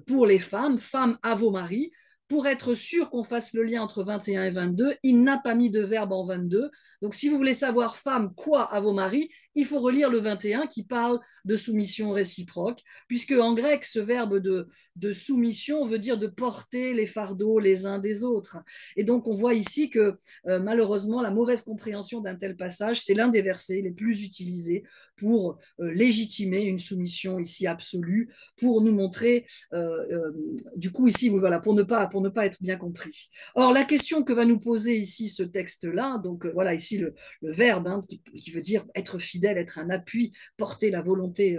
pour les femmes, femmes à vos maris. Pour être sûr qu'on fasse le lien entre 21 et 22, il n'a pas mis de verbe en 22. Donc, si vous voulez savoir femme, quoi à vos maris, il faut relire le 21 qui parle de soumission réciproque, puisque en grec, ce verbe de soumission veut dire de porter les fardeaux les uns des autres. Et donc, on voit ici que malheureusement, la mauvaise compréhension d'un tel passage, c'est l'un des versets les plus utilisés pour légitimer une soumission ici absolue, pour nous montrer, du coup, ici, voilà, pour ne pas être bien compris. Or, la question que va nous poser ici ce texte-là, donc voilà, ici le verbe hein, qui veut dire être fidèle, être un appui, porter la volonté,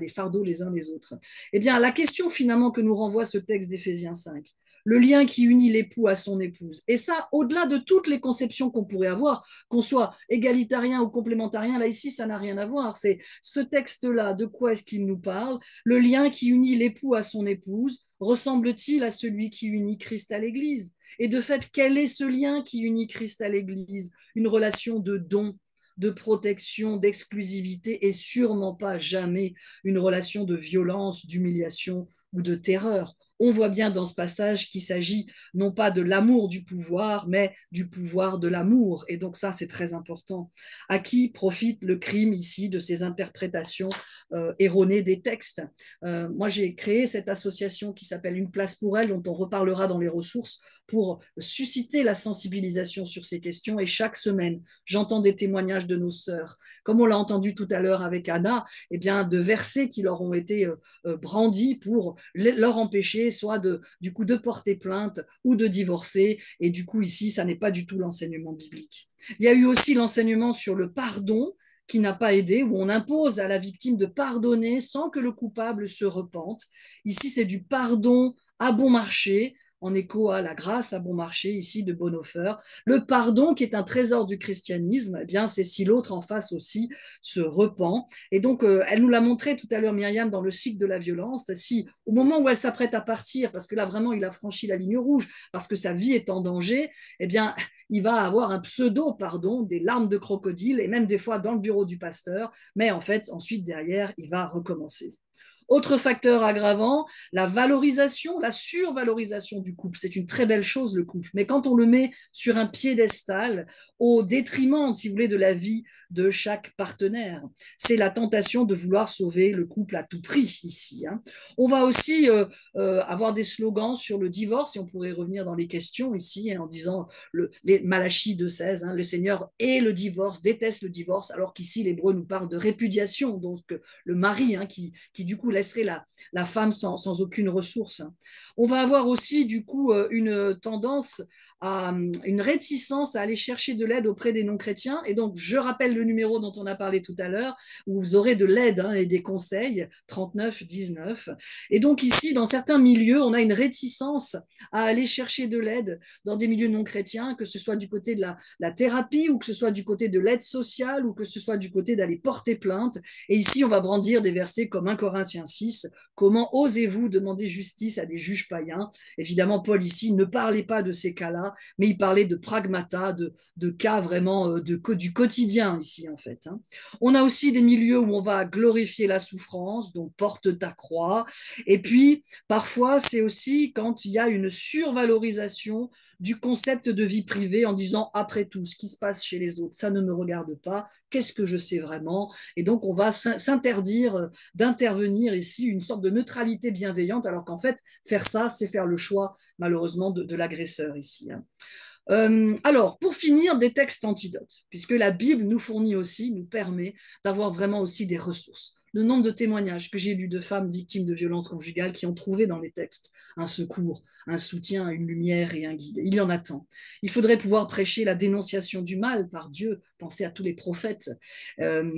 les fardeaux les uns des autres. Eh bien, la question finalement que nous renvoie ce texte d'Éphésiens 5, le lien qui unit l'époux à son épouse. Et ça, au-delà de toutes les conceptions qu'on pourrait avoir, qu'on soit égalitarien ou complémentarien, là ici, ça n'a rien à voir. C'est ce texte-là, de quoi est-ce qu'il nous parle? Le lien qui unit l'époux à son épouse ressemble-t-il à celui qui unit Christ à l'Église? Et de fait, quel est ce lien qui unit Christ à l'Église? Une relation de don, de protection, d'exclusivité et sûrement pas jamais une relation de violence, d'humiliation ou de terreur. On voit bien dans ce passage qu'il s'agit non pas de l'amour du pouvoir, mais du pouvoir de l'amour. Et donc ça, c'est très important. À qui profite le crime ici de ces interprétations erronées des textes? Moi, j'ai créé cette association qui s'appelle Une place pour elle, dont on reparlera dans les ressources, pour susciter la sensibilisation sur ces questions. Et chaque semaine, j'entends des témoignages de nos sœurs, comme on l'a entendu tout à l'heure avec Anna, eh bien, de versets qui leur ont été brandis pour leur empêcher soit du coup de porter plainte ou de divorcer. Et du coup, ici, ça n'est pas du tout l'enseignement biblique. Il y a eu aussi l'enseignement sur le pardon qui n'a pas aidé, où on impose à la victime de pardonner sans que le coupable se repente. Ici, c'est du pardon à bon marché, en écho à la grâce à bon marché ici de Bonhoeffer. Le pardon qui est un trésor du christianisme, eh bien c'est si l'autre en face aussi se repent. Et donc elle nous l'a montré tout à l'heure Myriam dans le cycle de la violence, si au moment où elle s'apprête à partir, parce que là vraiment il a franchi la ligne rouge, parce que sa vie est en danger, eh bien il va avoir un pseudo pardon, des larmes de crocodile et même des fois dans le bureau du pasteur, mais en fait ensuite derrière il va recommencer. Autre facteur aggravant, la valorisation, la survalorisation du couple. C'est une très belle chose, le couple. Mais quand on le met sur un piédestal, au détriment, si vous voulez, de la vie de chaque partenaire, c'est la tentation de vouloir sauver le couple à tout prix ici, hein. On va aussi avoir des slogans sur le divorce, et on pourrait revenir dans les questions ici, hein, en disant les Malachie 2,16, hein, le Seigneur hait le divorce, déteste le divorce, alors qu'ici l'hébreu nous parle de répudiation, donc le mari hein, qui du coup laisserait la femme sans aucune ressource. On va avoir aussi du coup une tendance une réticence à aller chercher de l'aide auprès des non-chrétiens. Et donc, je rappelle le numéro dont on a parlé tout à l'heure, où vous aurez de l'aide hein, et des conseils, 39 19. Et donc ici, dans certains milieux, on a une réticence à aller chercher de l'aide dans des milieux non chrétiens, que ce soit du côté de la thérapie ou que ce soit du côté de l'aide sociale ou que ce soit du côté d'aller porter plainte. Et ici, on va brandir des versets comme 1 Corinthiens 6. Comment osez-vous demander justice à des juges païens? Évidemment, Paul ici ne parlait pas de ces cas-là, mais il parlait de pragmata, de cas vraiment du quotidien ici, en fait, hein. On a aussi des milieux où on va glorifier la souffrance, donc porte ta croix. Et puis, parfois, c'est aussi quand il y a une survalorisation du concept de vie privée en disant, après tout, ce qui se passe chez les autres, ça ne me regarde pas, qu'est-ce que je sais vraiment? Et donc, on va s'interdire d'intervenir ici, une sorte de neutralité bienveillante, alors qu'en fait, faire ça, c'est faire le choix, malheureusement, de l'agresseur ici, hein. Alors, pour finir, des textes antidotes, puisque la Bible nous fournit aussi, nous permet d'avoir vraiment aussi des ressources. le nombre de témoignages que j'ai lus de femmes victimes de violences conjugales qui ont trouvé dans les textes un secours, un soutien, une lumière et un guide. Il y en a tant. Il faudrait pouvoir prêcher la dénonciation du mal par Dieu. Pensez à tous les prophètes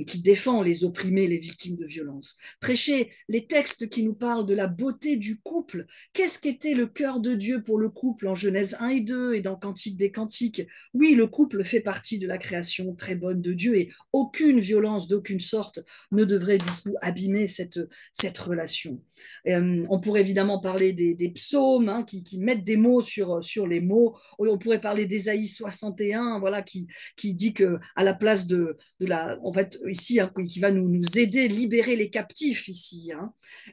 qui défendent les opprimés, les victimes de violences. Prêcher les textes qui nous parlent de la beauté du couple. Qu'est-ce qu'était le cœur de Dieu pour le couple en Genèse 1 et 2 et dans Cantique des Cantiques? Oui, le couple fait partie de la création très bonne de Dieu et aucune violence d'aucune sorte ne devrait du coup abîmer cette relation. On pourrait évidemment parler des psaumes qui mettent des mots sur les mots. On pourrait parler d'Ésaïe 61, voilà, qui dit que à la place de la, en fait, ici, qui va nous aider, libérer les captifs ici.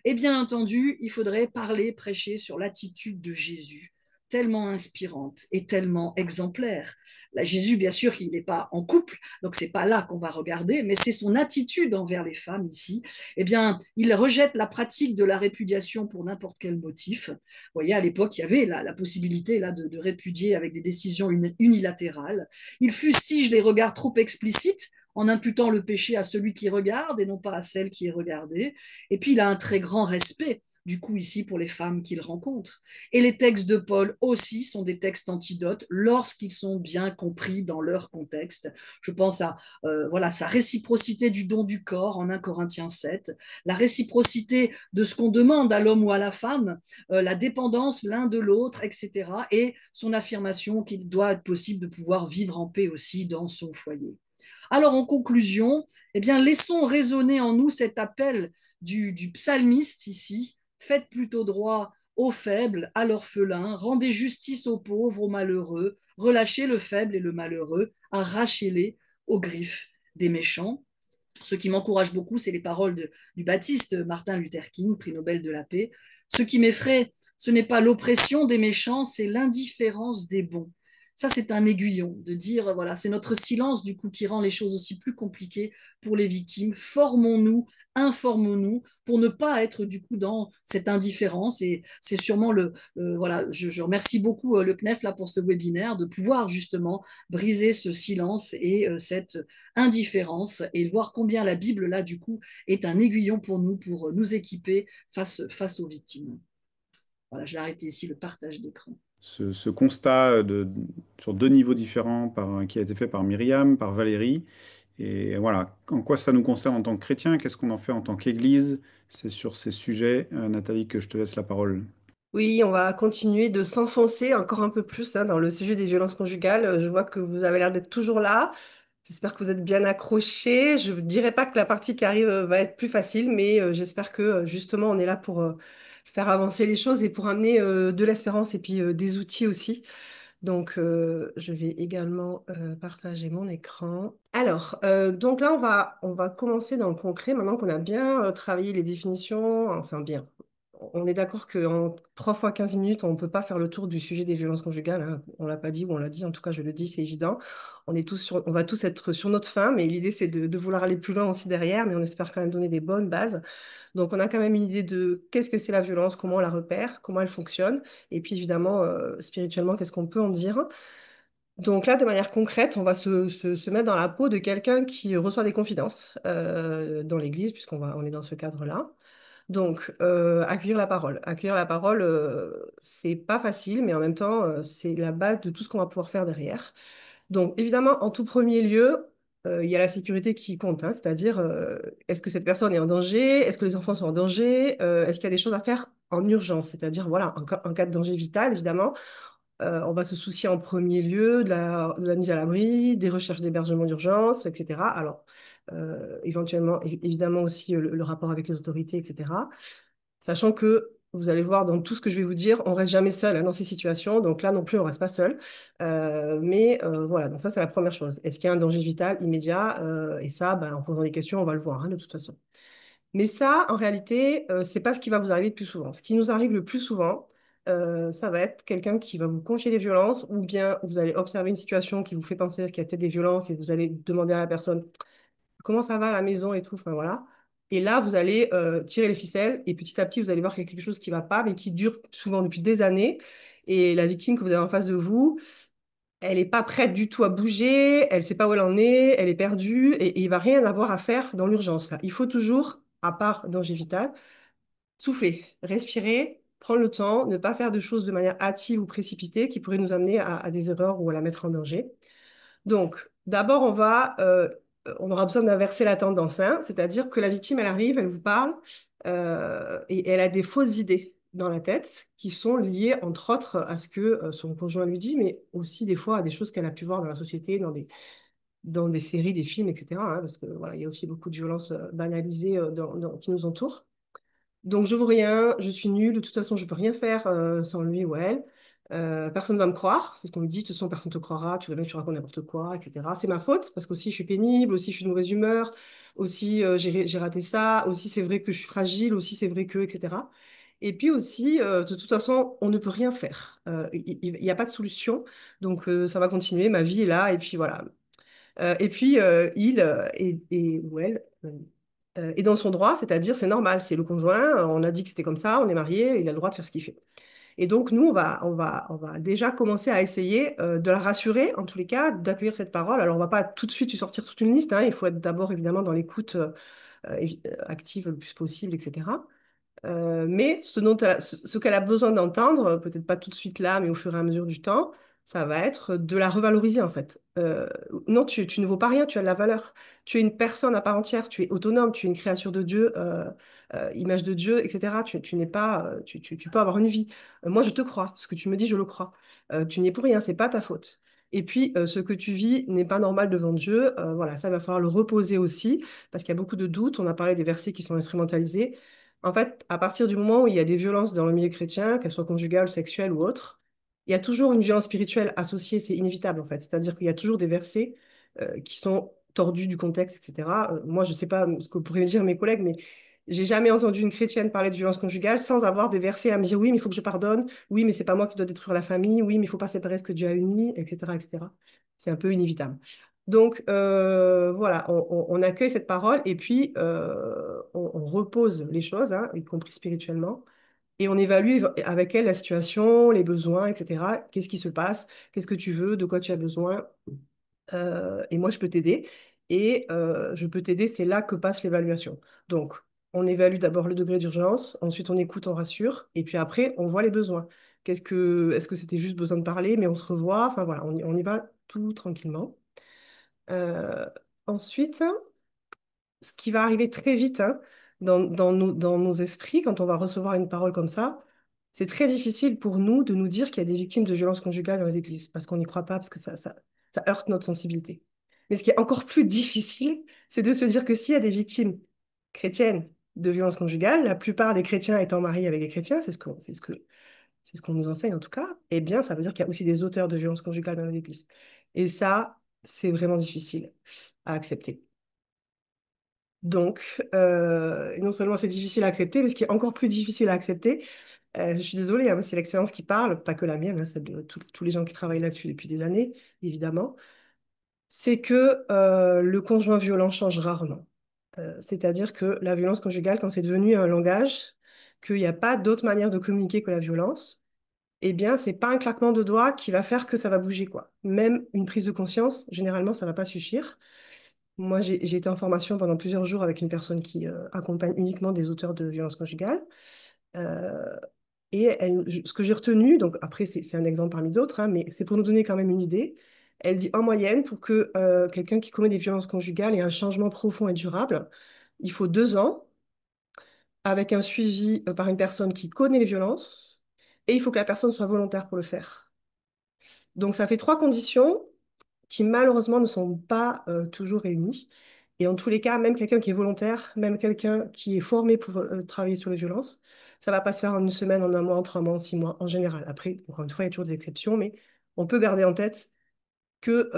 Et bien entendu, il faudrait parler, prêcher sur l'attitude de Jésus, tellement inspirante et tellement exemplaire. Là, Jésus, bien sûr, il n'est pas en couple, donc c'est pas là qu'on va regarder, mais c'est son attitude envers les femmes ici. Eh bien, il rejette la pratique de la répudiation pour n'importe quel motif. Vous voyez, à l'époque, il y avait la possibilité là de répudier avec des décisions unilatérales. Il fustige les regards trop explicites en imputant le péché à celui qui regarde et non pas à celle qui est regardée. Et puis, il a un très grand respect du coup ici pour les femmes qu'il rencontre. Et les textes de Paul aussi sont des textes antidotes lorsqu'ils sont bien compris dans leur contexte. Je pense à voilà, sa réciprocité du don du corps en 1 Corinthiens 7, la réciprocité de ce qu'on demande à l'homme ou à la femme, la dépendance l'un de l'autre, etc. Et son affirmation qu'il doit être possible de pouvoir vivre en paix aussi dans son foyer. Alors, en conclusion, eh bien, laissons résonner en nous cet appel du psalmiste ici. Faites plutôt droit aux faibles, à l'orphelin, rendez justice aux pauvres, aux malheureux, relâchez le faible et le malheureux, arrachez-les aux griffes des méchants. Ce qui m'encourage beaucoup, c'est les paroles du baptiste Martin Luther King, prix Nobel de la paix. Ce qui m'effraie, ce n'est pas l'oppression des méchants, c'est l'indifférence des bons. Ça, c'est un aiguillon de dire, voilà, c'est notre silence du coup qui rend les choses aussi plus compliquées pour les victimes. Formons-nous, informons-nous pour ne pas être du coup dans cette indifférence. Et c'est sûrement voilà, je remercie beaucoup le CNEF là pour ce webinaire de pouvoir justement briser ce silence et cette indifférence et voir combien la Bible là du coup est un aiguillon pour nous équiper face aux victimes. Voilà, je vais arrêter ici le partage d'écran. Ce constat sur deux niveaux différents qui a été fait par Myriam, par Valérie. Et voilà, en quoi ça nous concerne en tant que chrétiens, qu'est-ce qu'on en fait en tant qu'Église? C'est sur ces sujets, Nathalie, que je te laisse la parole. Oui, on va continuer de s'enfoncer encore un peu plus dans le sujet des violences conjugales. Je vois que vous avez l'air d'être toujours là. J'espère que vous êtes bien accrochés. Je ne dirais pas que la partie qui arrive va être plus facile, mais j'espère que justement on est là pour faire avancer les choses et pour amener de l'espérance et puis des outils aussi. Donc, je vais également partager mon écran. Alors, donc là, on va commencer dans le concret. Maintenant qu'on a bien travaillé les définitions, enfin bien, on est d'accord qu'en 3 fois 15 minutes, on ne peut pas faire le tour du sujet des violences conjugales, hein. On ne l'a pas dit ou on l'a dit, en tout cas, je le dis, c'est évident. On va tous être sur notre fin, mais l'idée, c'est de vouloir aller plus loin aussi derrière, mais on espère quand même donner des bonnes bases. Donc, on a quand même une idée de qu'est-ce que c'est la violence, comment on la repère, comment elle fonctionne, et puis évidemment, spirituellement, qu'est-ce qu'on peut en dire. Donc là, de manière concrète, on va se mettre dans la peau de quelqu'un qui reçoit des confidences dans l'Église, on est dans ce cadre-là. Donc, accueillir la parole. Accueillir la parole, c'est pas facile, mais en même temps, c'est la base de tout ce qu'on va pouvoir faire derrière. Donc, évidemment, en tout premier lieu, il y a la sécurité qui compte, hein, c'est-à-dire, est-ce que cette personne est en danger? Est-ce que les enfants sont en danger? Est-ce qu'il y a des choses à faire en urgence? C'est-à-dire, voilà, en cas de danger vital, évidemment, on va se soucier en premier lieu de la mise à l'abri, des recherches d'hébergement d'urgence, etc. Alors, éventuellement, évidemment aussi le rapport avec les autorités, etc. Sachant que vous allez voir dans tout ce que je vais vous dire, on ne reste jamais seul dans ces situations. Donc là non plus, on ne reste pas seul. Mais voilà, donc ça, c'est la première chose. Est-ce qu'il y a un danger vital immédiat? Et ça, en posant des questions, on va le voir de toute façon. Mais ça, en réalité, ce n'est pas ce qui va vous arriver le plus souvent. Ce qui nous arrive le plus souvent, ça va être quelqu'un qui va vous confier des violences ou bien vous allez observer une situation qui vous fait penser à ce qu'il y a peut-être des violences et vous allez demander à la personne comment ça va à la maison et tout. Enfin, voilà. Et là, vous allez tirer les ficelles et petit à petit, vous allez voir qu'il y a quelque chose qui ne va pas, mais qui dure souvent depuis des années. Et la victime que vous avez en face de vous, elle n'est pas prête du tout à bouger, elle ne sait pas où elle en est, elle est perdue et il ne va rien avoir à faire dans l'urgence. Là. Il faut toujours à part danger vital, souffler, respirer, prendre le temps, ne pas faire de choses de manière hâtive ou précipitée qui pourraient nous amener à des erreurs ou à la mettre en danger. Donc, d'abord, on aura besoin d'inverser la tendance, hein, c'est-à-dire que la victime, elle arrive, elle vous parle et elle a des fausses idées dans la tête qui sont liées, entre autres, à ce que son conjoint lui dit, mais aussi des fois à des choses qu'elle a pu voir dans la société, dans des séries, des films, etc., hein, parce que voilà, il y a aussi beaucoup de violences banalisées qui nous entourent. Donc, je vaux rien, je suis nulle, de toute façon, je peux rien faire sans lui ou elle. Personne ne va me croire, c'est ce qu'on me dit, de toute façon, personne ne te croira, tu vas bien que tu racontes n'importe quoi, etc. C'est ma faute, parce qu'aussi je suis pénible, aussi je suis de mauvaise humeur, aussi j'ai raté ça, aussi c'est vrai que je suis fragile, aussi c'est vrai que, etc. Et puis aussi, de toute façon, on ne peut rien faire. Il n'y a pas de solution, donc ça va continuer, ma vie est là, et puis voilà. Et puis, ou elle est dans son droit, c'est-à-dire c'est normal, c'est le conjoint, on a dit que c'était comme ça, on est marié, il a le droit de faire ce qu'il fait. Et donc, nous, on va déjà commencer à essayer de la rassurer, en tous les cas, d'accueillir cette parole. Alors, on ne va pas tout de suite lui sortir toute une liste, hein, il faut être d'abord évidemment dans l'écoute active le plus possible, etc. Mais ce qu'elle a besoin d'entendre, peut-être pas tout de suite là, mais au fur et à mesure du temps, ça va être de la revaloriser en fait. Non, tu ne vaux pas rien, tu as de la valeur. Tu es une personne à part entière, tu es autonome, tu es une créature de Dieu, image de Dieu, etc. Tu n'es pas, tu peux avoir une vie. Moi, je te crois. Ce que tu me dis, je le crois. Tu n'y es pour rien, c'est pas ta faute. Et puis, ce que tu vis n'est pas normal devant Dieu. Voilà, ça va falloir le reposer aussi, parce qu'il y a beaucoup de doutes. On a parlé des versets qui sont instrumentalisés. En fait, à partir du moment où il y a des violences dans le milieu chrétien, qu'elles soient conjugales, sexuelles ou autres, il y a toujours une violence spirituelle associée, c'est inévitable en fait. C'est-à-dire qu'il y a toujours des versets qui sont tordus du contexte, etc. Moi, je ne sais pas ce que pourraient me dire mes collègues, mais j'ai jamais entendu une chrétienne parler de violence conjugale sans avoir des versets à me dire oui, mais il faut que je pardonne, oui, mais c'est pas moi qui dois détruire la famille, oui, mais il faut pas séparer ce que Dieu a uni, etc., etc. C'est un peu inévitable. Donc voilà, on accueille cette parole et puis on repose les choses, hein, y compris spirituellement, et on évalue avec elle la situation, les besoins, etc. Qu'est-ce qui se passe? Qu'est-ce que tu veux? De quoi tu as besoin? Et moi, je peux t'aider. Et je peux t'aider, c'est là que passe l'évaluation. Donc, on évalue d'abord le degré d'urgence, ensuite on écoute, on rassure, et puis après, on voit les besoins. Est-ce que c'était juste besoin de parler, mais on se revoit? Enfin voilà, on y va tout tranquillement. Euh, Ensuite, ce qui va arriver très vite hein, dans nos esprits, quand on va recevoir une parole comme ça, c'est très difficile pour nous de nous dire qu'il y a des victimes de violences conjugales dans les églises, parce qu'on n'y croit pas, parce que ça heurte notre sensibilité. Mais ce qui est encore plus difficile, c'est de se dire que s'il y a des victimes chrétiennes de violences conjugales, la plupart des chrétiens étant mariés avec des chrétiens, c'est ce qu'on nous enseigne en tout cas, eh bien, ça veut dire qu'il y a aussi des auteurs de violences conjugales dans les églises. Et ça, c'est vraiment difficile à accepter. Donc, non seulement c'est difficile à accepter, mais ce qui est encore plus difficile à accepter, je suis désolée, hein, c'est l'expérience qui parle, pas que la mienne, hein, celle de tous les gens qui travaillent là-dessus depuis des années, évidemment, c'est que le conjoint violent change rarement. C'est-à-dire que la violence conjugale, quand c'est devenu un langage, qu'il n'y a pas d'autre manière de communiquer que la violence, eh bien, c'est pas un claquement de doigts qui va faire que ça va bouger, quoi. Même une prise de conscience, généralement, ça va pas suffire. Moi, j'ai été en formation pendant plusieurs jours avec une personne qui accompagne uniquement des auteurs de violences conjugales. Euh, et ce que j'ai retenu, donc après, c'est un exemple parmi d'autres, hein, mais c'est pour nous donner quand même une idée. Elle dit en moyenne, pour que quelqu'un qui commet des violences conjugales ait un changement profond et durable, il faut 2 ans avec un suivi par une personne qui connaît les violences et il faut que la personne soit volontaire pour le faire. Donc, ça fait 3 conditions qui malheureusement ne sont pas toujours réunies. Et en tous les cas, même quelqu'un qui est volontaire, même quelqu'un qui est formé pour travailler sur les violences, ça ne va pas se faire en une semaine, en un mois, en 3 mois, en 6 mois, en général. Après, encore une fois, il y a toujours des exceptions, mais on peut garder en tête que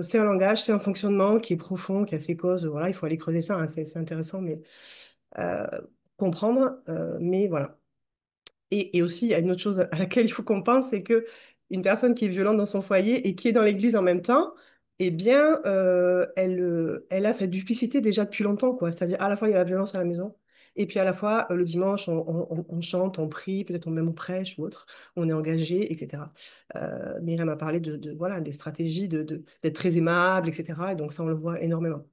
c'est un langage, c'est un fonctionnement qui est profond, qui a ses causes. Voilà, il faut aller creuser ça, hein, c'est intéressant, mais euh, comprendre. Mais voilà. Et aussi, il y a une autre chose à laquelle il faut qu'on pense, c'est que une personne qui est violente dans son foyer et qui est dans l'église en même temps, eh bien, elle a cette duplicité déjà depuis longtemps, quoi. C'est-à-dire, à la fois, il y a la violence à la maison, et puis à la fois, le dimanche, on chante, on prie, peut-être même on prêche ou autre, on est engagé, etc. Myriam a parlé voilà, des stratégies d'être très aimable, etc. Et donc, ça, on le voit énormément.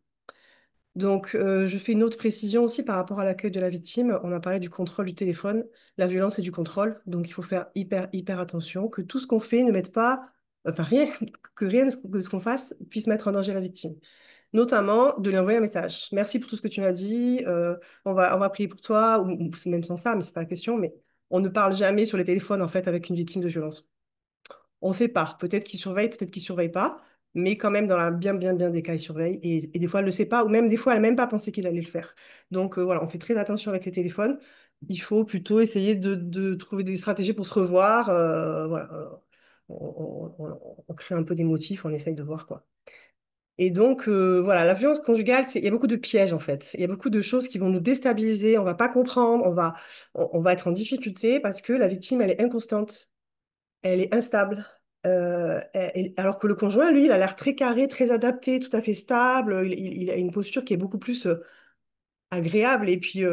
Donc, je fais une autre précision aussi par rapport à l'accueil de la victime. On a parlé du contrôle du téléphone. La violence est du contrôle. Donc, il faut faire hyper, hyper attention que tout ce qu'on fait ne mette pas, enfin, rien, que rien de ce qu'on fasse puisse mettre en danger la victime. Notamment de lui envoyer un message. Merci pour tout ce que tu m'as dit. On va prier pour toi, ou c'est même sans ça, mais c'est pas la question. Mais on ne parle jamais sur les téléphones, en fait, avec une victime de violence. On ne sait pas. Peut-être qu'il surveille, peut-être qu'il ne surveille pas. Mais quand même, dans la bien, bien, bien des cas, il surveille. Et des fois, elle ne le sait pas. Ou même des fois, elle n'a même pas pensé qu'il allait le faire. Donc voilà, on fait très attention avec les téléphones. Il faut plutôt essayer de trouver des stratégies pour se revoir. Voilà. On crée un peu des motifs, on essaye de voir quoi. Et donc, voilà, la violence conjugale, il y a beaucoup de pièges en fait. Il y a beaucoup de choses qui vont nous déstabiliser, on va pas comprendre, on va être en difficulté parce que la victime, elle est inconstante, elle est instable. Alors que le conjoint, lui, il a l'air très carré, très adapté, tout à fait stable. Il a une posture qui est beaucoup plus agréable et puis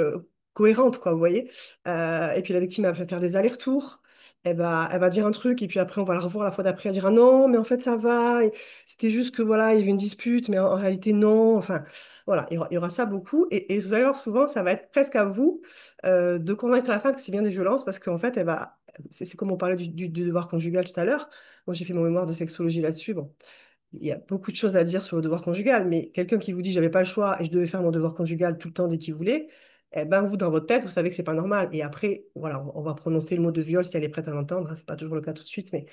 cohérente, quoi, vous voyez. Et puis la victime, elle va faire des allers-retours. Elle va dire un truc et puis après, on va la revoir la fois d'après. Elle dira non, mais en fait, ça va. Et c'était juste que voilà, il y avait une dispute, mais en réalité, non. Enfin, voilà, il y aura ça beaucoup. Et vous allez voir, souvent, ça va être presque à vous de convaincre la femme que c'est bien des violences parce qu'en fait, c'est comme on parlait du devoir conjugal tout à l'heure. Moi, j'ai fait mon mémoire de sexologie là-dessus. Bon, il y a beaucoup de choses à dire sur le devoir conjugal, mais quelqu'un qui vous dit j'avais pas le choix et je devais faire mon devoir conjugal tout le temps dès qu'il voulait, eh ben vous, dans votre tête, vous savez que c'est pas normal. Et après, voilà, on va prononcer le mot de viol si elle est prête à l'entendre, hein. C'est pas toujours le cas tout de suite, mais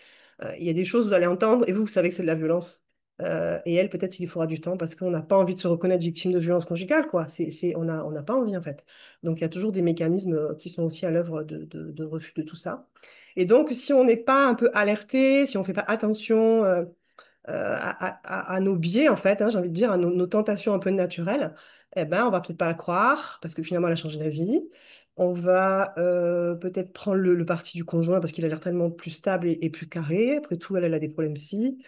il y a des choses que vous allez entendre et vous savez que c'est de la violence. Et elle, peut-être qu'il lui faudra du temps parce qu'on n'a pas envie de se reconnaître victime de violence conjugale, quoi. On n'a pas envie, en fait. Donc, il y a toujours des mécanismes qui sont aussi à l'œuvre de refus de tout ça. Et donc, si on n'est pas un peu alerté, si on ne fait pas attention à nos biais, en fait, hein, j'ai envie de dire, à nos tentations un peu naturelles, eh ben, on va peut-être pas la croire parce que finalement, elle a changé d'avis. On va peut-être prendre le parti du conjoint parce qu'il a l'air tellement plus stable et plus carré. Après tout, elle a des problèmes psy.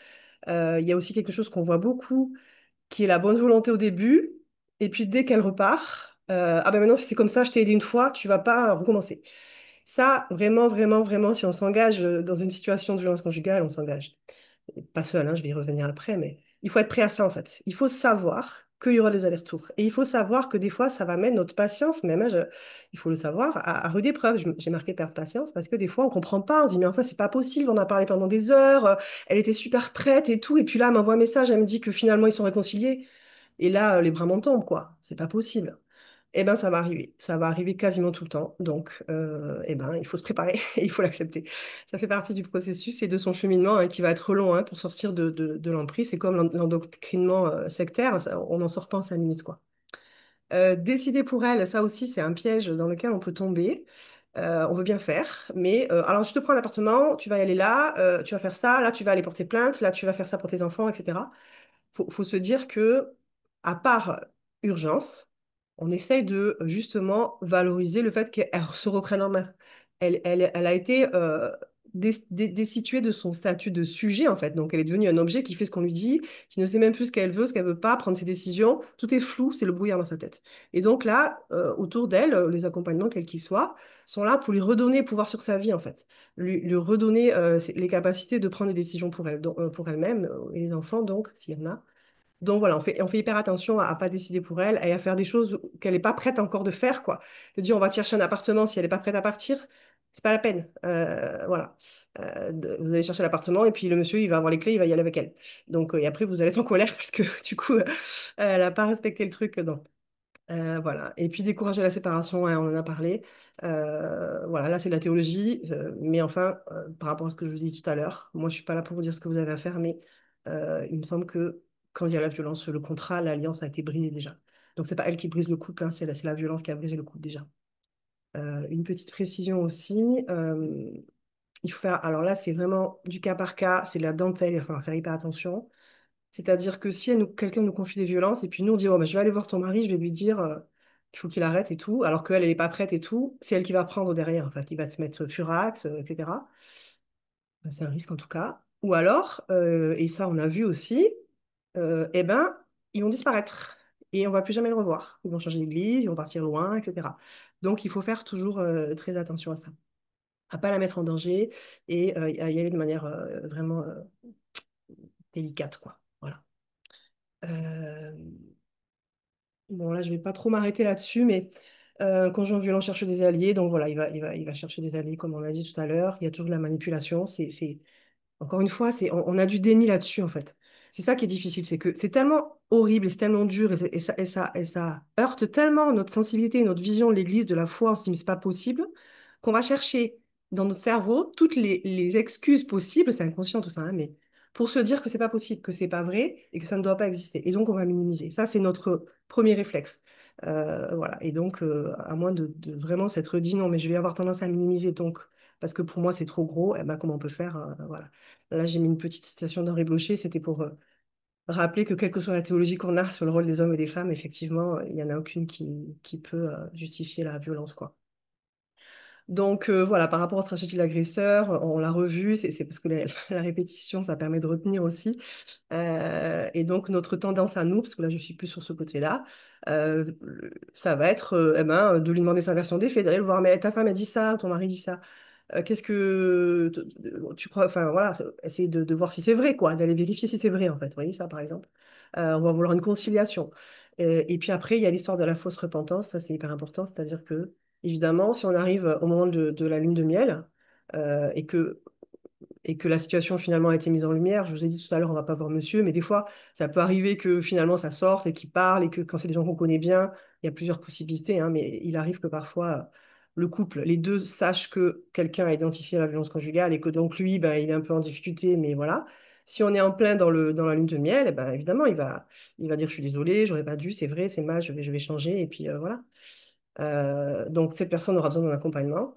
Il y a aussi quelque chose qu'on voit beaucoup, qui est la bonne volonté au début. Et puis, dès qu'elle repart, ah ben maintenant, si c'est comme ça, je t'ai aidé une fois, tu vas pas recommencer. Ça, vraiment, vraiment, vraiment, si on s'engage dans une situation de violence conjugale, on s'engage pas seul, hein, je vais y revenir après, mais il faut être prêt à ça en fait. Il faut savoir qu'il y aura des allers-retours. Et il faut savoir que des fois, ça va mettre notre patience, même, hein, il faut le savoir, à rude épreuve. J'ai marqué perdre patience parce que des fois, on comprend pas. On se dit, mais enfin, c'est pas possible. On a parlé pendant des heures. Elle était super prête et tout. Et puis là, elle m'envoie un message. Elle me dit que finalement, ils sont réconciliés. Et là, les bras m'en tombent, quoi. C'est pas possible. Eh ben, ça va arriver. Ça va arriver quasiment tout le temps. Donc, eh ben, il faut se préparer et il faut l'accepter. Ça fait partie du processus et de son cheminement hein, qui va être long hein, pour sortir de l'emprise. C'est comme l'endoctrinement sectaire. On n'en sort pas en 5 minutes, quoi. Décider pour elle, ça aussi, c'est un piège dans lequel on peut tomber. On veut bien faire, mais alors je te prends un appartement, tu vas y aller là, tu vas faire ça, là tu vas aller porter plainte, là tu vas faire ça pour tes enfants, etc. Faut se dire que, à part urgence, on essaye de justement valoriser le fait qu'elle se reprenne en main. Elle a été destituée de son statut de sujet, en fait. Donc, elle est devenue un objet qui fait ce qu'on lui dit, qui ne sait même plus ce qu'elle veut pas, prendre ses décisions. Tout est flou, c'est le brouillard dans sa tête. Et donc là, autour d'elle, les accompagnements, quels qu'ils soient, sont là pour lui redonner pouvoir sur sa vie, en fait. Lui redonner les capacités de prendre des décisions pour elle, pour elle-même, et les enfants, donc, s'il y en a. Donc voilà, on fait hyper attention à ne pas décider pour elle et à faire des choses qu'elle n'est pas prête encore de faire, quoi. Je veux dire, on va te chercher un appartement si elle n'est pas prête à partir, c'est pas la peine. Voilà. Vous allez chercher l'appartement et puis le monsieur, il va avoir les clés, il va y aller avec elle. Donc, et après, vous allez être en colère parce que du coup, elle n'a pas respecté le truc. Non. Voilà. Et puis décourager la séparation, hein, on en a parlé. Voilà, là c'est de la théologie, mais enfin, par rapport à ce que je vous dis tout à l'heure, moi je suis pas là pour vous dire ce que vous avez à faire, mais il me semble que quand il y a la violence, le contrat, l'alliance a été brisée déjà. Donc c'est pas elle qui brise le couple, hein, c'est la violence qui a brisé le couple déjà. Une petite précision aussi, il faut faire, alors là c'est vraiment du cas par cas, c'est de la dentelle, il va falloir faire hyper attention. C'est-à-dire que si quelqu'un nous confie des violences et puis nous on dit oh, bah, je vais aller voir ton mari, je vais lui dire qu'il faut qu'il arrête et tout, alors qu'elle, elle n'est pas prête et tout, c'est elle qui va prendre derrière, en fait, il va se mettre furax, etc. C'est un risque en tout cas. Ou alors, et ça on a vu aussi, eh ben, ils vont disparaître et on va plus jamais le revoir. Ils vont changer d'église, ils vont partir loin, etc. Donc il faut faire toujours très attention à ça, à pas la mettre en danger et à y aller de manière vraiment délicate, quoi. Voilà. Euh, Bon, là, je vais pas trop m'arrêter là-dessus, mais conjoint violent cherche des alliés. Donc voilà, il va chercher des alliés, comme on a dit tout à l'heure. Il y a toujours de la manipulation. Encore une fois, on a du déni là-dessus, en fait. C'est ça qui est difficile, c'est que c'est tellement horrible et c'est tellement dur et ça heurte tellement notre sensibilité et notre vision de l'Église, de la foi. On se dit, mais c'est pas possible, qu'on va chercher dans notre cerveau toutes les excuses possibles, c'est inconscient tout ça, hein, mais pour se dire que c'est pas possible, que c'est pas vrai et que ça ne doit pas exister. Et donc, on va minimiser. Ça, c'est notre premier réflexe. Voilà. Et donc, à moins de vraiment s'être dit, non, mais je vais avoir tendance à minimiser, donc, parce que pour moi, c'est trop gros, eh ben, comment on peut faire voilà. Là, j'ai mis une petite citation d'Henri Blocher, c'était pour rappeler que quelle que soit la théologie qu'on a sur le rôle des hommes et des femmes, effectivement, il n'y en a aucune qui peut justifier la violence, quoi. Donc voilà, par rapport aux stratégies de l'agresseur, on l'a revu, c'est parce que la répétition, ça permet de retenir aussi. Et donc notre tendance à nous, parce que là je suis plus sur ce côté-là, euh, ça va être eh ben, de lui demander sa version des faits, d'aller le voir, mais ta femme a dit ça, ton mari dit ça. Qu'est-ce que tu crois, enfin voilà, essayer de voir si c'est vrai, quoi, d'aller vérifier si c'est vrai, en fait. Vous voyez ça, par exemple. On va vouloir une conciliation. Et puis après, il y a l'histoire de la fausse repentance, ça c'est hyper important, c'est-à-dire que, évidemment, si on arrive au moment de la lune de miel, euh, et que et que la situation finalement a été mise en lumière. Je vous ai dit tout à l'heure, on va pas voir monsieur, mais des fois, ça peut arriver que finalement ça sorte et qu'ils parlent et que quand c'est des gens qu'on connaît bien, il y a plusieurs possibilités, hein, mais il arrive que parfois le couple, les deux sachent que quelqu'un a identifié la violence conjugale et que donc lui, ben, il est un peu en difficulté, mais voilà. Si on est en plein dans la lune de miel, eh ben, évidemment, il va dire je suis désolé, j'aurais pas dû, c'est vrai, c'est mal, je vais changer, et puis voilà. Donc, cette personne aura besoin d'un accompagnement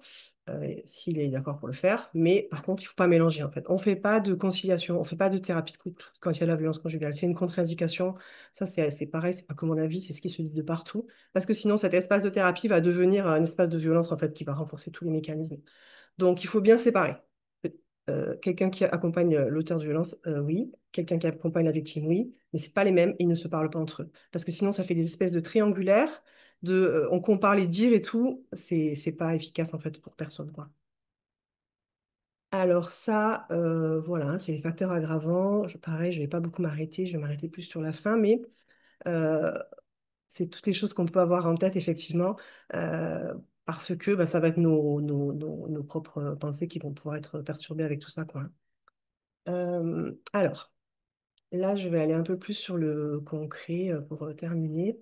s'il est d'accord pour le faire. Mais par contre, il ne faut pas mélanger en fait. On ne fait pas de conciliation, on ne fait pas de thérapie de couple quand il y a la violence conjugale. C'est une contre-indication. Ça, c'est pareil, c'est pas que mon avis, c'est ce qui se dit de partout. Parce que sinon, cet espace de thérapie va devenir un espace de violence en fait qui va renforcer tous les mécanismes. Donc, il faut bien séparer. Quelqu'un qui accompagne l'auteur de violence, oui. Quelqu'un qui accompagne la victime, oui. Mais c'est pas les mêmes et ils ne se parlent pas entre eux. Parce que sinon, ça fait des espèces de triangulaires, on compare les dires et tout. C'est pas efficace en fait pour personne, quoi. Alors ça, voilà, hein, c'est les facteurs aggravants. Pareil, je vais pas beaucoup m'arrêter. Je vais m'arrêter plus sur la fin, mais euh, c'est toutes les choses qu'on peut avoir en tête, effectivement, euh, parce que bah, ça va être nos propres pensées qui vont pouvoir être perturbées avec tout ça, quoi. Alors, là, je vais aller un peu plus sur le concret pour terminer.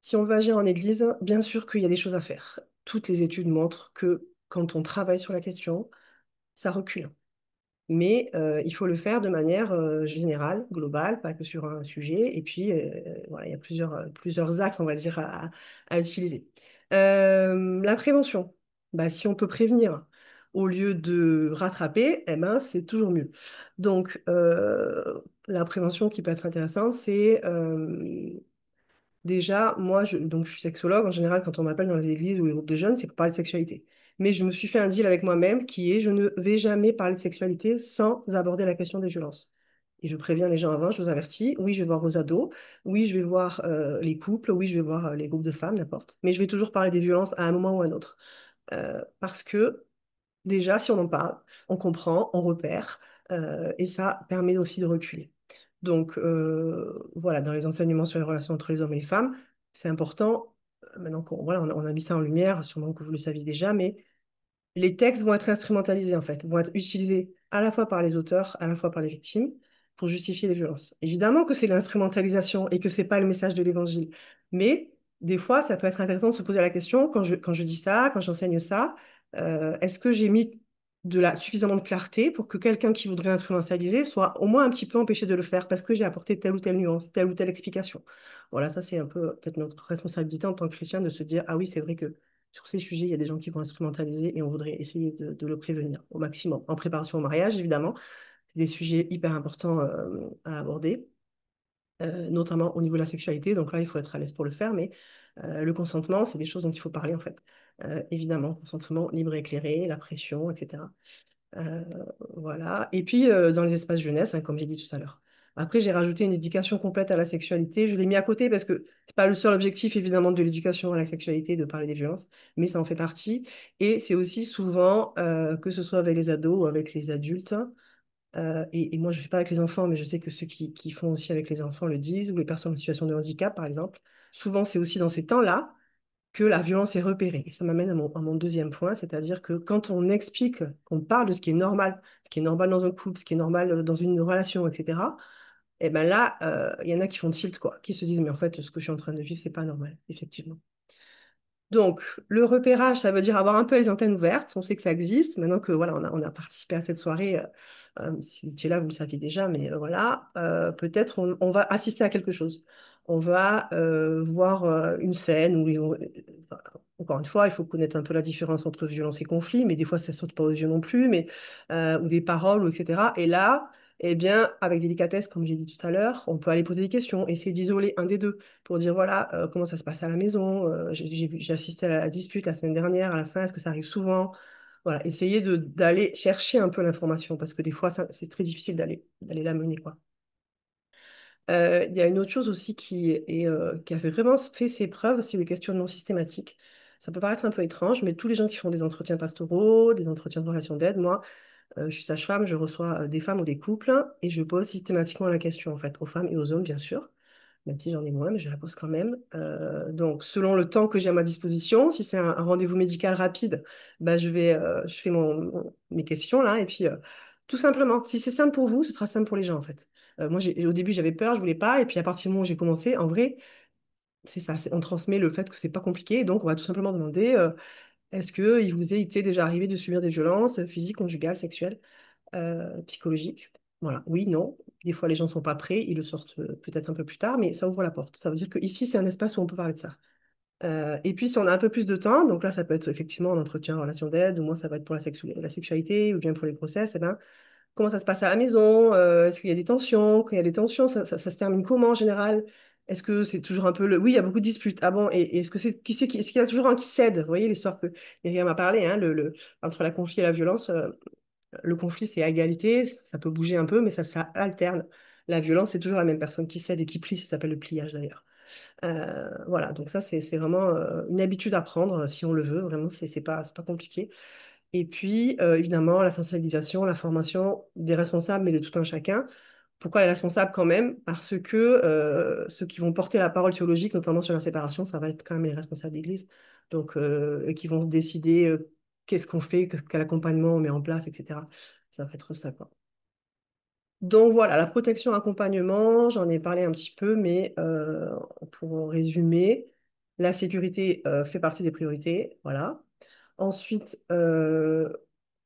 Si on veut agir en Église, bien sûr qu'il y a des choses à faire. Toutes les études montrent que quand on travaille sur la question, ça recule. Mais il faut le faire de manière générale, globale, pas que sur un sujet. Et puis, voilà, il y a plusieurs axes, on va dire, à utiliser. La prévention, bah, si on peut prévenir au lieu de rattraper, eh ben, c'est toujours mieux. Donc, la prévention qui peut être intéressante, c'est déjà, moi, donc, je suis sexologue. En général, quand on m'appelle dans les églises ou les groupes de jeunes, c'est pour parler de sexualité. Mais je me suis fait un deal avec moi-même qui est, je ne vais jamais parler de sexualité sans aborder la question des violences. Et je préviens les gens avant, je vous avertis, oui, je vais voir vos ados, oui, je vais voir les couples, oui, je vais voir les groupes de femmes, n'importe. Mais je vais toujours parler des violences à un moment ou à un autre. Parce que déjà, si on en parle, on comprend, on repère, et ça permet aussi de reculer. Donc, voilà, dans les enseignements sur les relations entre les hommes et les femmes, c'est important, maintenant qu'on voilà, on a mis ça en lumière, sûrement que vous le saviez déjà, mais les textes vont être instrumentalisés, en fait, vont être utilisés à la fois par les auteurs, à la fois par les victimes, pour justifier les violences. Évidemment que c'est l'instrumentalisation et que c'est pas le message de l'évangile, mais des fois, ça peut être intéressant de se poser la question, quand je dis ça, quand j'enseigne ça, est-ce que j'ai mis suffisamment de clarté pour que quelqu'un qui voudrait instrumentaliser soit au moins un petit peu empêché de le faire parce que j'ai apporté telle ou telle nuance, telle ou telle explication. Voilà, ça c'est un peu peut-être notre responsabilité en tant que chrétien de se dire, ah oui, c'est vrai que sur ces sujets, il y a des gens qui vont instrumentaliser et on voudrait essayer de le prévenir au maximum. En préparation au mariage, évidemment, c'est des sujets hyper importants à aborder, notamment au niveau de la sexualité. Donc là, il faut être à l'aise pour le faire, mais le consentement, c'est des choses dont il faut parler en fait. Évidemment, consentement libre et éclairé, la pression, etc. Euh, voilà. Et puis, dans les espaces jeunesse, hein, comme j'ai dit tout à l'heure. Après, j'ai rajouté une éducation complète à la sexualité. Je l'ai mis à côté parce que c'est pas le seul objectif, évidemment, de l'éducation à la sexualité, de parler des violences, mais ça en fait partie. Et c'est aussi souvent, que ce soit avec les ados ou avec les adultes, Et moi, je ne fais pas avec les enfants, mais je sais que ceux qui font aussi avec les enfants le disent, ou les personnes en situation de handicap, par exemple. Souvent, c'est aussi dans ces temps-là que la violence est repérée. Et ça m'amène à mon deuxième point, c'est-à-dire que quand on explique, qu'on parle de ce qui est normal dans un couple, ce qui est normal dans une relation, etc., et ben là, il y en a qui font tilt, quoi, qui se disent, mais en fait, ce que je suis en train de vivre, c'est pas normal, effectivement. Donc, le repérage, ça veut dire avoir un peu les antennes ouvertes. On sait que ça existe. Maintenant que voilà, on a participé à cette soirée, si vous étiez là, vous le saviez déjà, mais voilà, peut-être on va assister à quelque chose. On va voir une scène où enfin, encore une fois, il faut connaître un peu la différence entre violence et conflit, mais des fois, ça saute pas aux yeux non plus, mais ou des paroles, ou etc. Et là, eh bien, avec délicatesse, comme j'ai dit tout à l'heure, on peut aller poser des questions, essayer d'isoler un des deux pour dire voilà comment ça se passe à la maison. J'ai assisté à la dispute la semaine dernière, à la fin, est-ce que ça arrive souvent? Voilà, essayer d'aller chercher un peu l'information parce que des fois, c'est très difficile d'aller la mener, quoi. Il y a une autre chose aussi qui a vraiment fait ses preuves, c'est le questionnement systématique. Ça peut paraître un peu étrange, mais tous les gens qui font des entretiens pastoraux, des entretiens de relations d'aide, moi, je suis sage-femme, je reçois des femmes ou des couples et je pose systématiquement la question, en fait, aux femmes et aux hommes, bien sûr, même si j'en ai moins, mais je la pose quand même. Donc, selon le temps que j'ai à ma disposition, si c'est un rendez-vous médical rapide, bah, je fais mes questions là, et puis tout simplement, si c'est simple pour vous, ce sera simple pour les gens en fait. Moi, au début, j'avais peur, je voulais pas, et puis à partir du moment où j'ai commencé, en vrai, c'est ça, on transmet le fait que c'est pas compliqué, donc on va tout simplement demander est-ce qu'il vous est déjà arrivé de subir des violences physiques, conjugales, sexuelles, psychologiques? Voilà, oui, non. Des fois, les gens ne sont pas prêts, ils le sortent peut-être un peu plus tard, mais ça ouvre la porte. Ça veut dire qu'ici, c'est un espace où on peut parler de ça. Et puis, si on a un peu plus de temps, donc là, ça peut être effectivement un entretien en relation d'aide, ou moi, ça va être pour la sexualité, ou bien pour les grossesses, eh ben, comment ça se passe à la maison? Est-ce qu'il y a des tensions? Quand il y a des tensions, ça se termine comment en général? Est-ce que c'est toujours un peu le... Oui, il y a beaucoup de disputes. Ah bon, et est-ce que est-ce qu'il y a toujours un qui cède? Vous voyez l'histoire que Myriam a parlé, hein, entre la conflit et la violence, le conflit, c'est à égalité, ça peut bouger un peu, mais ça alterne. La violence, c'est toujours la même personne qui cède et qui plie, ça s'appelle le pliage d'ailleurs. Voilà, donc ça, c'est vraiment une habitude à prendre si on le veut, vraiment, c'est pas compliqué. Et puis, évidemment, la sensibilisation, la formation des responsables, mais de tout un chacun. Pourquoi les responsables quand même? Parce que ceux qui vont porter la parole théologique, notamment sur la séparation, ça va être quand même les responsables d'église. Donc, et qui vont se décider qu'est-ce qu'on fait, quel accompagnement on met en place, etc. Ça va être ça, quoi. Donc voilà, la protection, accompagnement, j'en ai parlé un petit peu, mais pour résumer, la sécurité fait partie des priorités, voilà. Ensuite,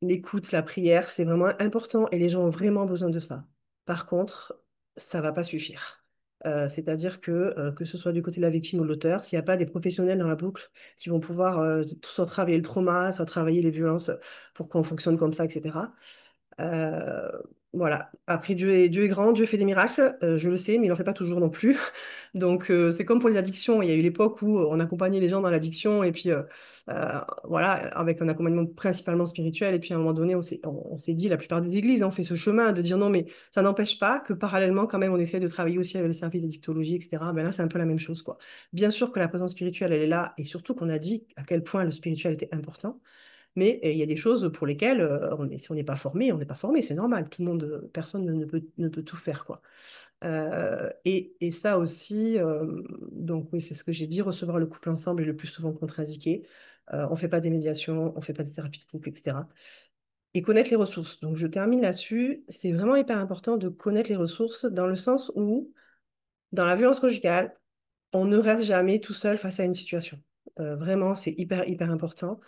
l'écoute, la prière, c'est vraiment important et les gens ont vraiment besoin de ça. Par contre, ça ne va pas suffire. C'est-à-dire que ce soit du côté de la victime ou de l'auteur, s'il n'y a pas des professionnels dans la boucle qui vont pouvoir soit travailler le trauma, soit travailler les violences pour qu'on fonctionne comme ça, etc. Euh, voilà. Après, Dieu est grand, Dieu fait des miracles, je le sais, mais il n'en fait pas toujours non plus. Donc, c'est comme pour les addictions. Il y a eu l'époque où on accompagnait les gens dans l'addiction, et puis, voilà, avec un accompagnement principalement spirituel. Et puis, à un moment donné, on s'est dit, la plupart des églises ont fait ce chemin de dire non, mais ça n'empêche pas que parallèlement, quand même, on essaie de travailler aussi avec les services d'addictologie, etc. Ben là, c'est un peu la même chose, quoi. Bien sûr que la présence spirituelle, elle est là, et surtout qu'on a dit à quel point le spirituel était important. Mais il y a des choses pour lesquelles, si on n'est pas formé, on n'est pas formé, c'est normal. Tout le monde, personne ne peut tout faire, quoi. Et ça aussi, donc oui, c'est ce que j'ai dit, recevoir le couple ensemble est le plus souvent contre-indiqué. On ne fait pas des médiations, on ne fait pas des thérapies de couple, etc. Et connaître les ressources. Donc je termine là-dessus. C'est vraiment hyper important de connaître les ressources dans le sens où, dans la violence conjugale, on ne reste jamais tout seul face à une situation. Vraiment, c'est hyper, hyper important.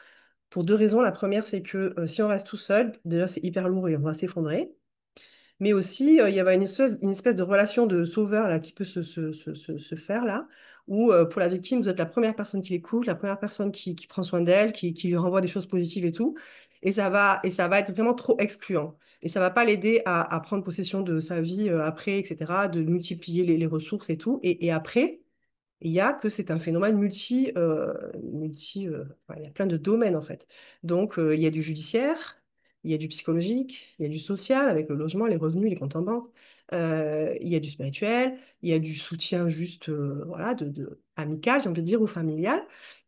Pour deux raisons. La première, c'est que si on reste tout seul, déjà c'est hyper lourd et on va s'effondrer. Mais aussi, il y avait une espèce de relation de sauveur là, qui peut se faire là, où pour la victime, vous êtes la première personne qui l'écoute, la première personne qui prend soin d'elle, qui lui renvoie des choses positives et tout. Et ça va être vraiment trop excluant. Et ça va pas l'aider à prendre possession de sa vie après, etc., de multiplier les ressources et tout. Et après, il y a que c'est un phénomène enfin, il y a plein de domaines en fait. Donc, il y a du judiciaire, il y a du psychologique, il y a du social avec le logement, les revenus, les comptes en banque. Il y a du spirituel, il y a du soutien juste voilà, amicale, j'ai envie de dire, ou familiale.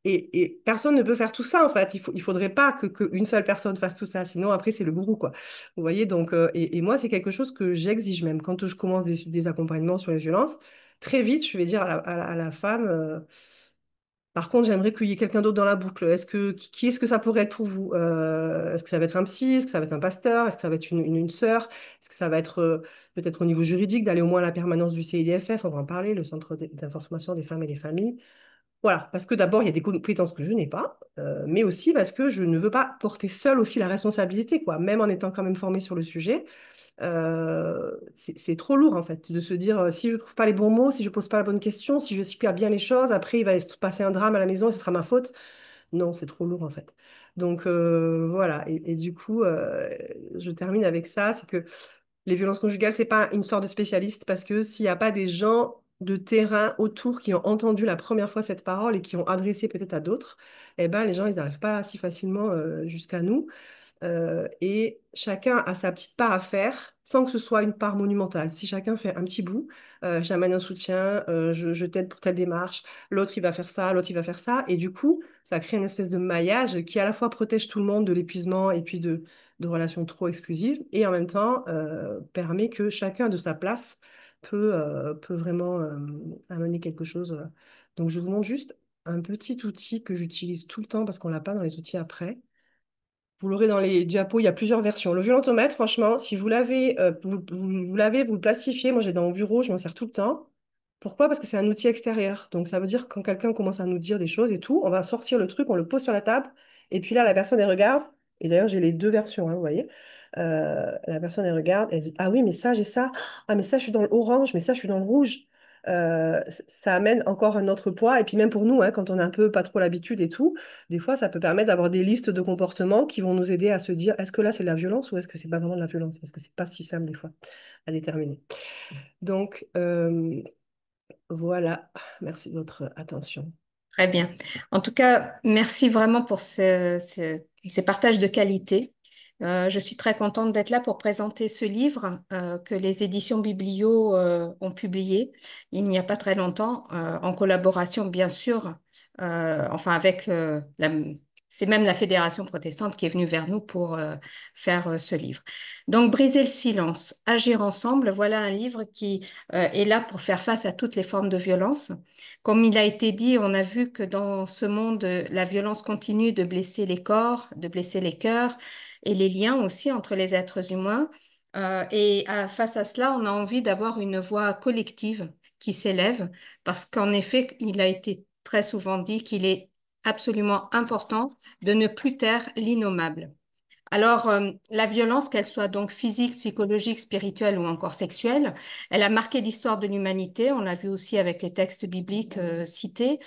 Et personne ne peut faire tout ça, en fait. Il faudrait pas qu'une seule personne fasse tout ça, sinon après, c'est le gourou, quoi. Vous voyez, donc, et moi, c'est quelque chose que j'exige même. Quand je commence des accompagnements sur les violences, très vite, je vais dire à la femme, par contre, j'aimerais qu'il y ait quelqu'un d'autre dans la boucle. Qui est-ce que ça pourrait être pour vous? Est-ce que ça va être un psy? Est-ce que ça va être un pasteur? Est-ce que ça va être une sœur? Est-ce que ça va être peut-être au niveau juridique, d'aller au moins à la permanence du CIDFF? On va en parler, le Centre d'information des femmes et des familles. Voilà, parce que d'abord, il y a des compétences que je n'ai pas, mais aussi parce que je ne veux pas porter seule aussi la responsabilité, quoi, même en étant quand même formée sur le sujet. C'est trop lourd en fait de se dire si je trouve pas les bons mots, si je pose pas la bonne question, si je explique pas bien les choses, après il va se passer un drame à la maison et ce sera ma faute. Non, c'est trop lourd en fait. Donc voilà, et du coup, je termine avec ça, c'est que les violences conjugales, c'est pas une sorte de spécialiste parce que s'il n'y a pas des gens de terrain autour qui ont entendu la première fois cette parole et qui ont adressé peut-être à d'autres, eh ben, les gens, ils n'arrivent pas si facilement jusqu'à nous. Et chacun a sa petite part à faire sans que ce soit une part monumentale. Si chacun fait un petit bout, j'amène un soutien, je t'aide pour telle démarche, l'autre il va faire ça, l'autre il va faire ça, et du coup, ça crée une espèce de maillage qui à la fois protège tout le monde de l'épuisement et puis de relations trop exclusives, et en même temps permet que chacun de sa place peut vraiment amener quelque chose. Donc je vous montre juste un petit outil que j'utilise tout le temps parce qu'on l'a pas dans les outils après. Vous l'aurez dans les diapos, il y a plusieurs versions. Le violentomètre, franchement, si vous l'avez, vous l'avez, vous le plastifiez. Moi, j'ai dans mon bureau, je m'en sers tout le temps. Pourquoi? Parce que c'est un outil extérieur. Donc, ça veut dire que quand quelqu'un commence à nous dire des choses et tout, on va sortir le truc, on le pose sur la table. Et puis là, la personne, elle regarde. Et d'ailleurs, j'ai les deux versions, hein, vous voyez. La personne, elle regarde, elle dit, ah oui, mais ça, j'ai ça. Ah, mais ça, je suis dans le orange, mais ça, je suis dans le rouge. Ça amène encore un autre poids. Et puis même pour nous, hein, quand on n'a un peu pas trop l'habitude et tout, des fois, ça peut permettre d'avoir des listes de comportements qui vont nous aider à se dire, est-ce que là, c'est de la violence ou est-ce que c'est pas vraiment de la violence? Parce que c'est pas si simple des fois à déterminer. Donc, voilà. Merci de votre attention. Très bien. En tout cas, merci vraiment pour ces partages de qualité. Je suis très contente d'être là pour présenter ce livre que les éditions Biblio ont publié il n'y a pas très longtemps, en collaboration bien sûr, enfin avec c'est même la Fédération protestante qui est venue vers nous pour faire ce livre. Donc, Briser le silence, agir ensemble, voilà un livre qui est là pour faire face à toutes les formes de violence. Comme il a été dit, on a vu que dans ce monde, la violence continue de blesser les corps, de blesser les cœurs et les liens aussi entre les êtres humains. Face à cela, on a envie d'avoir une voix collective qui s'élève parce qu'en effet, il a été très souvent dit qu'il est absolument important de ne plus taire l'innommable. Alors, la violence, qu'elle soit donc physique, psychologique, spirituelle ou encore sexuelle, elle a marqué l'histoire de l'humanité, on l'a vu aussi avec les textes bibliques cités,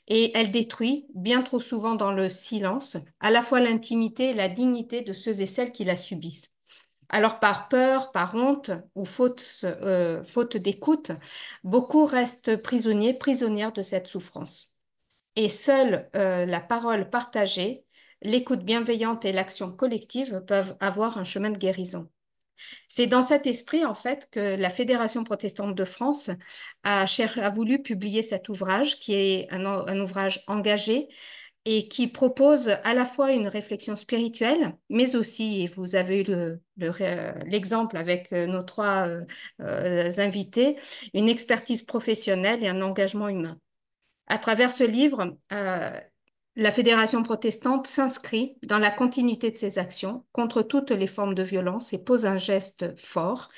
et elle détruit, bien trop souvent dans le silence, à la fois l'intimité et la dignité de ceux et celles qui la subissent. Alors, par peur, par honte ou faute d'écoute, beaucoup restent prisonniers, prisonnières de cette souffrance. Et seule la parole partagée, l'écoute bienveillante et l'action collective peuvent avoir un chemin de guérison. C'est dans cet esprit, en fait, que la Fédération protestante de France a voulu publier cet ouvrage, qui est un ouvrage engagé et qui propose à la fois une réflexion spirituelle, mais aussi, et vous avez eu l'exemple avec nos trois invités, une expertise professionnelle et un engagement humain. À travers ce livre, la Fédération protestante s'inscrit dans la continuité de ses actions contre toutes les formes de violence et pose un geste fort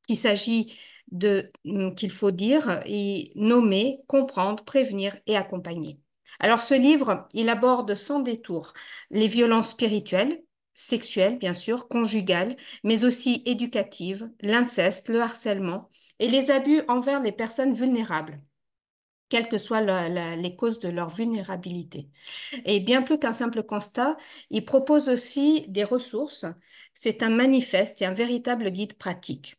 qu'il s'agit qu'il faut dire et nommer, comprendre, prévenir et accompagner. Alors ce livre, il aborde sans détour les violences spirituelles, sexuelles bien sûr, conjugales, mais aussi éducatives, l'inceste, le harcèlement et les abus envers les personnes vulnérables, quelles que soient les causes de leur vulnérabilité. Et bien plus qu'un simple constat, il propose aussi des ressources. C'est un manifeste et un véritable guide pratique.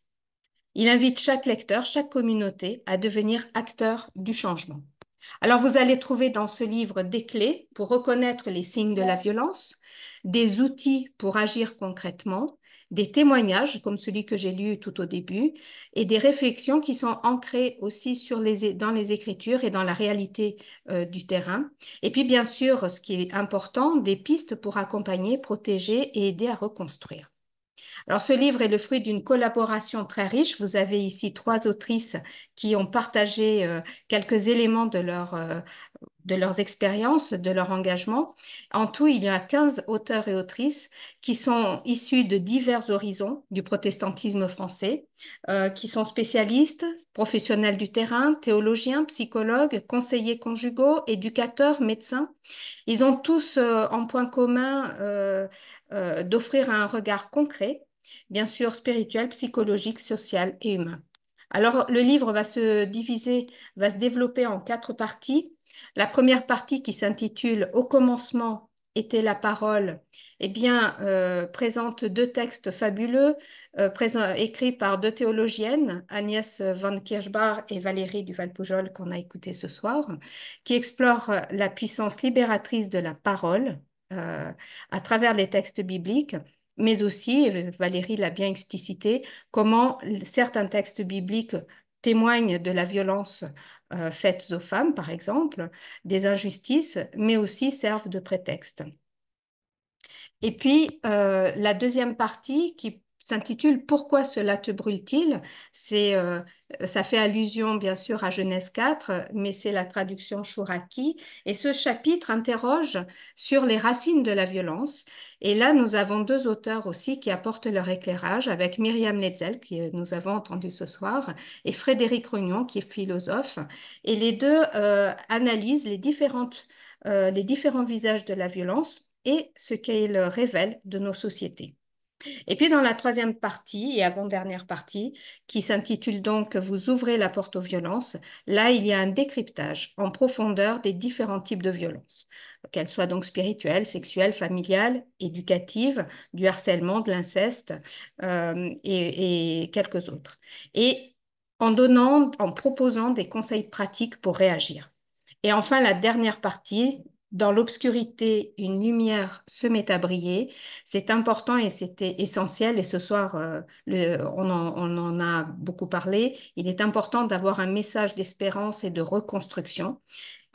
Il invite chaque lecteur, chaque communauté à devenir acteur du changement. Alors, vous allez trouver dans ce livre des clés pour reconnaître les signes de la violence, des outils pour agir concrètement, des témoignages comme celui que j'ai lu tout au début, et des réflexions qui sont ancrées aussi dans les Écritures et dans la réalité du terrain. Et puis, bien sûr, ce qui est important, des pistes pour accompagner, protéger et aider à reconstruire. Alors, ce livre est le fruit d'une collaboration très riche. Vous avez ici trois autrices qui ont partagé quelques éléments de leurs expériences, de leur engagement. En tout, il y a 15 auteurs et autrices qui sont issus de divers horizons du protestantisme français, qui sont spécialistes, professionnels du terrain, théologiens, psychologues, conseillers conjugaux, éducateurs, médecins. Ils ont tous en point commun d'offrir un regard concret, bien sûr spirituel, psychologique, social et humain. Alors, le livre va se développer en quatre parties. La première partie qui s'intitule Au commencement était la parole, eh bien, présente deux textes fabuleux écrits par deux théologiennes, Agnès van Kirchbach et Valérie Duval-Pujol, qu'on a écouté ce soir, qui explorent la puissance libératrice de la parole euh, à travers les textes bibliques, mais aussi, Valérie l'a bien explicité, comment certains textes bibliques témoignent de la violence faites aux femmes, par exemple, des injustices, mais aussi servent de prétexte. Et puis, la deuxième partie qui s'intitule Pourquoi cela te brûle-t-il? Ça fait allusion bien sûr à Genèse 4, mais c'est la traduction Chouraki. Et ce chapitre interroge sur les racines de la violence. Et là, nous avons deux auteurs aussi qui apportent leur éclairage, avec Myriam Letzel, que nous avons entendu ce soir, et Frédéric Rognon, qui est philosophe. Et les deux analysent les différents visages de la violence et ce qu'elle révèle de nos sociétés. Et puis dans la troisième partie et avant-dernière partie, qui s'intitule donc Vous ouvrez la porte aux violences, là il y a un décryptage en profondeur des différents types de violences, qu'elles soient donc spirituelles, sexuelles, familiales, éducatives, du harcèlement, de l'inceste et quelques autres. Et en proposant des conseils pratiques pour réagir. Et enfin, la dernière partie, dans l'obscurité, une lumière se met à briller. C'est important et c'était essentiel. Et ce soir, on en a beaucoup parlé. Il est important d'avoir un message d'espérance et de reconstruction.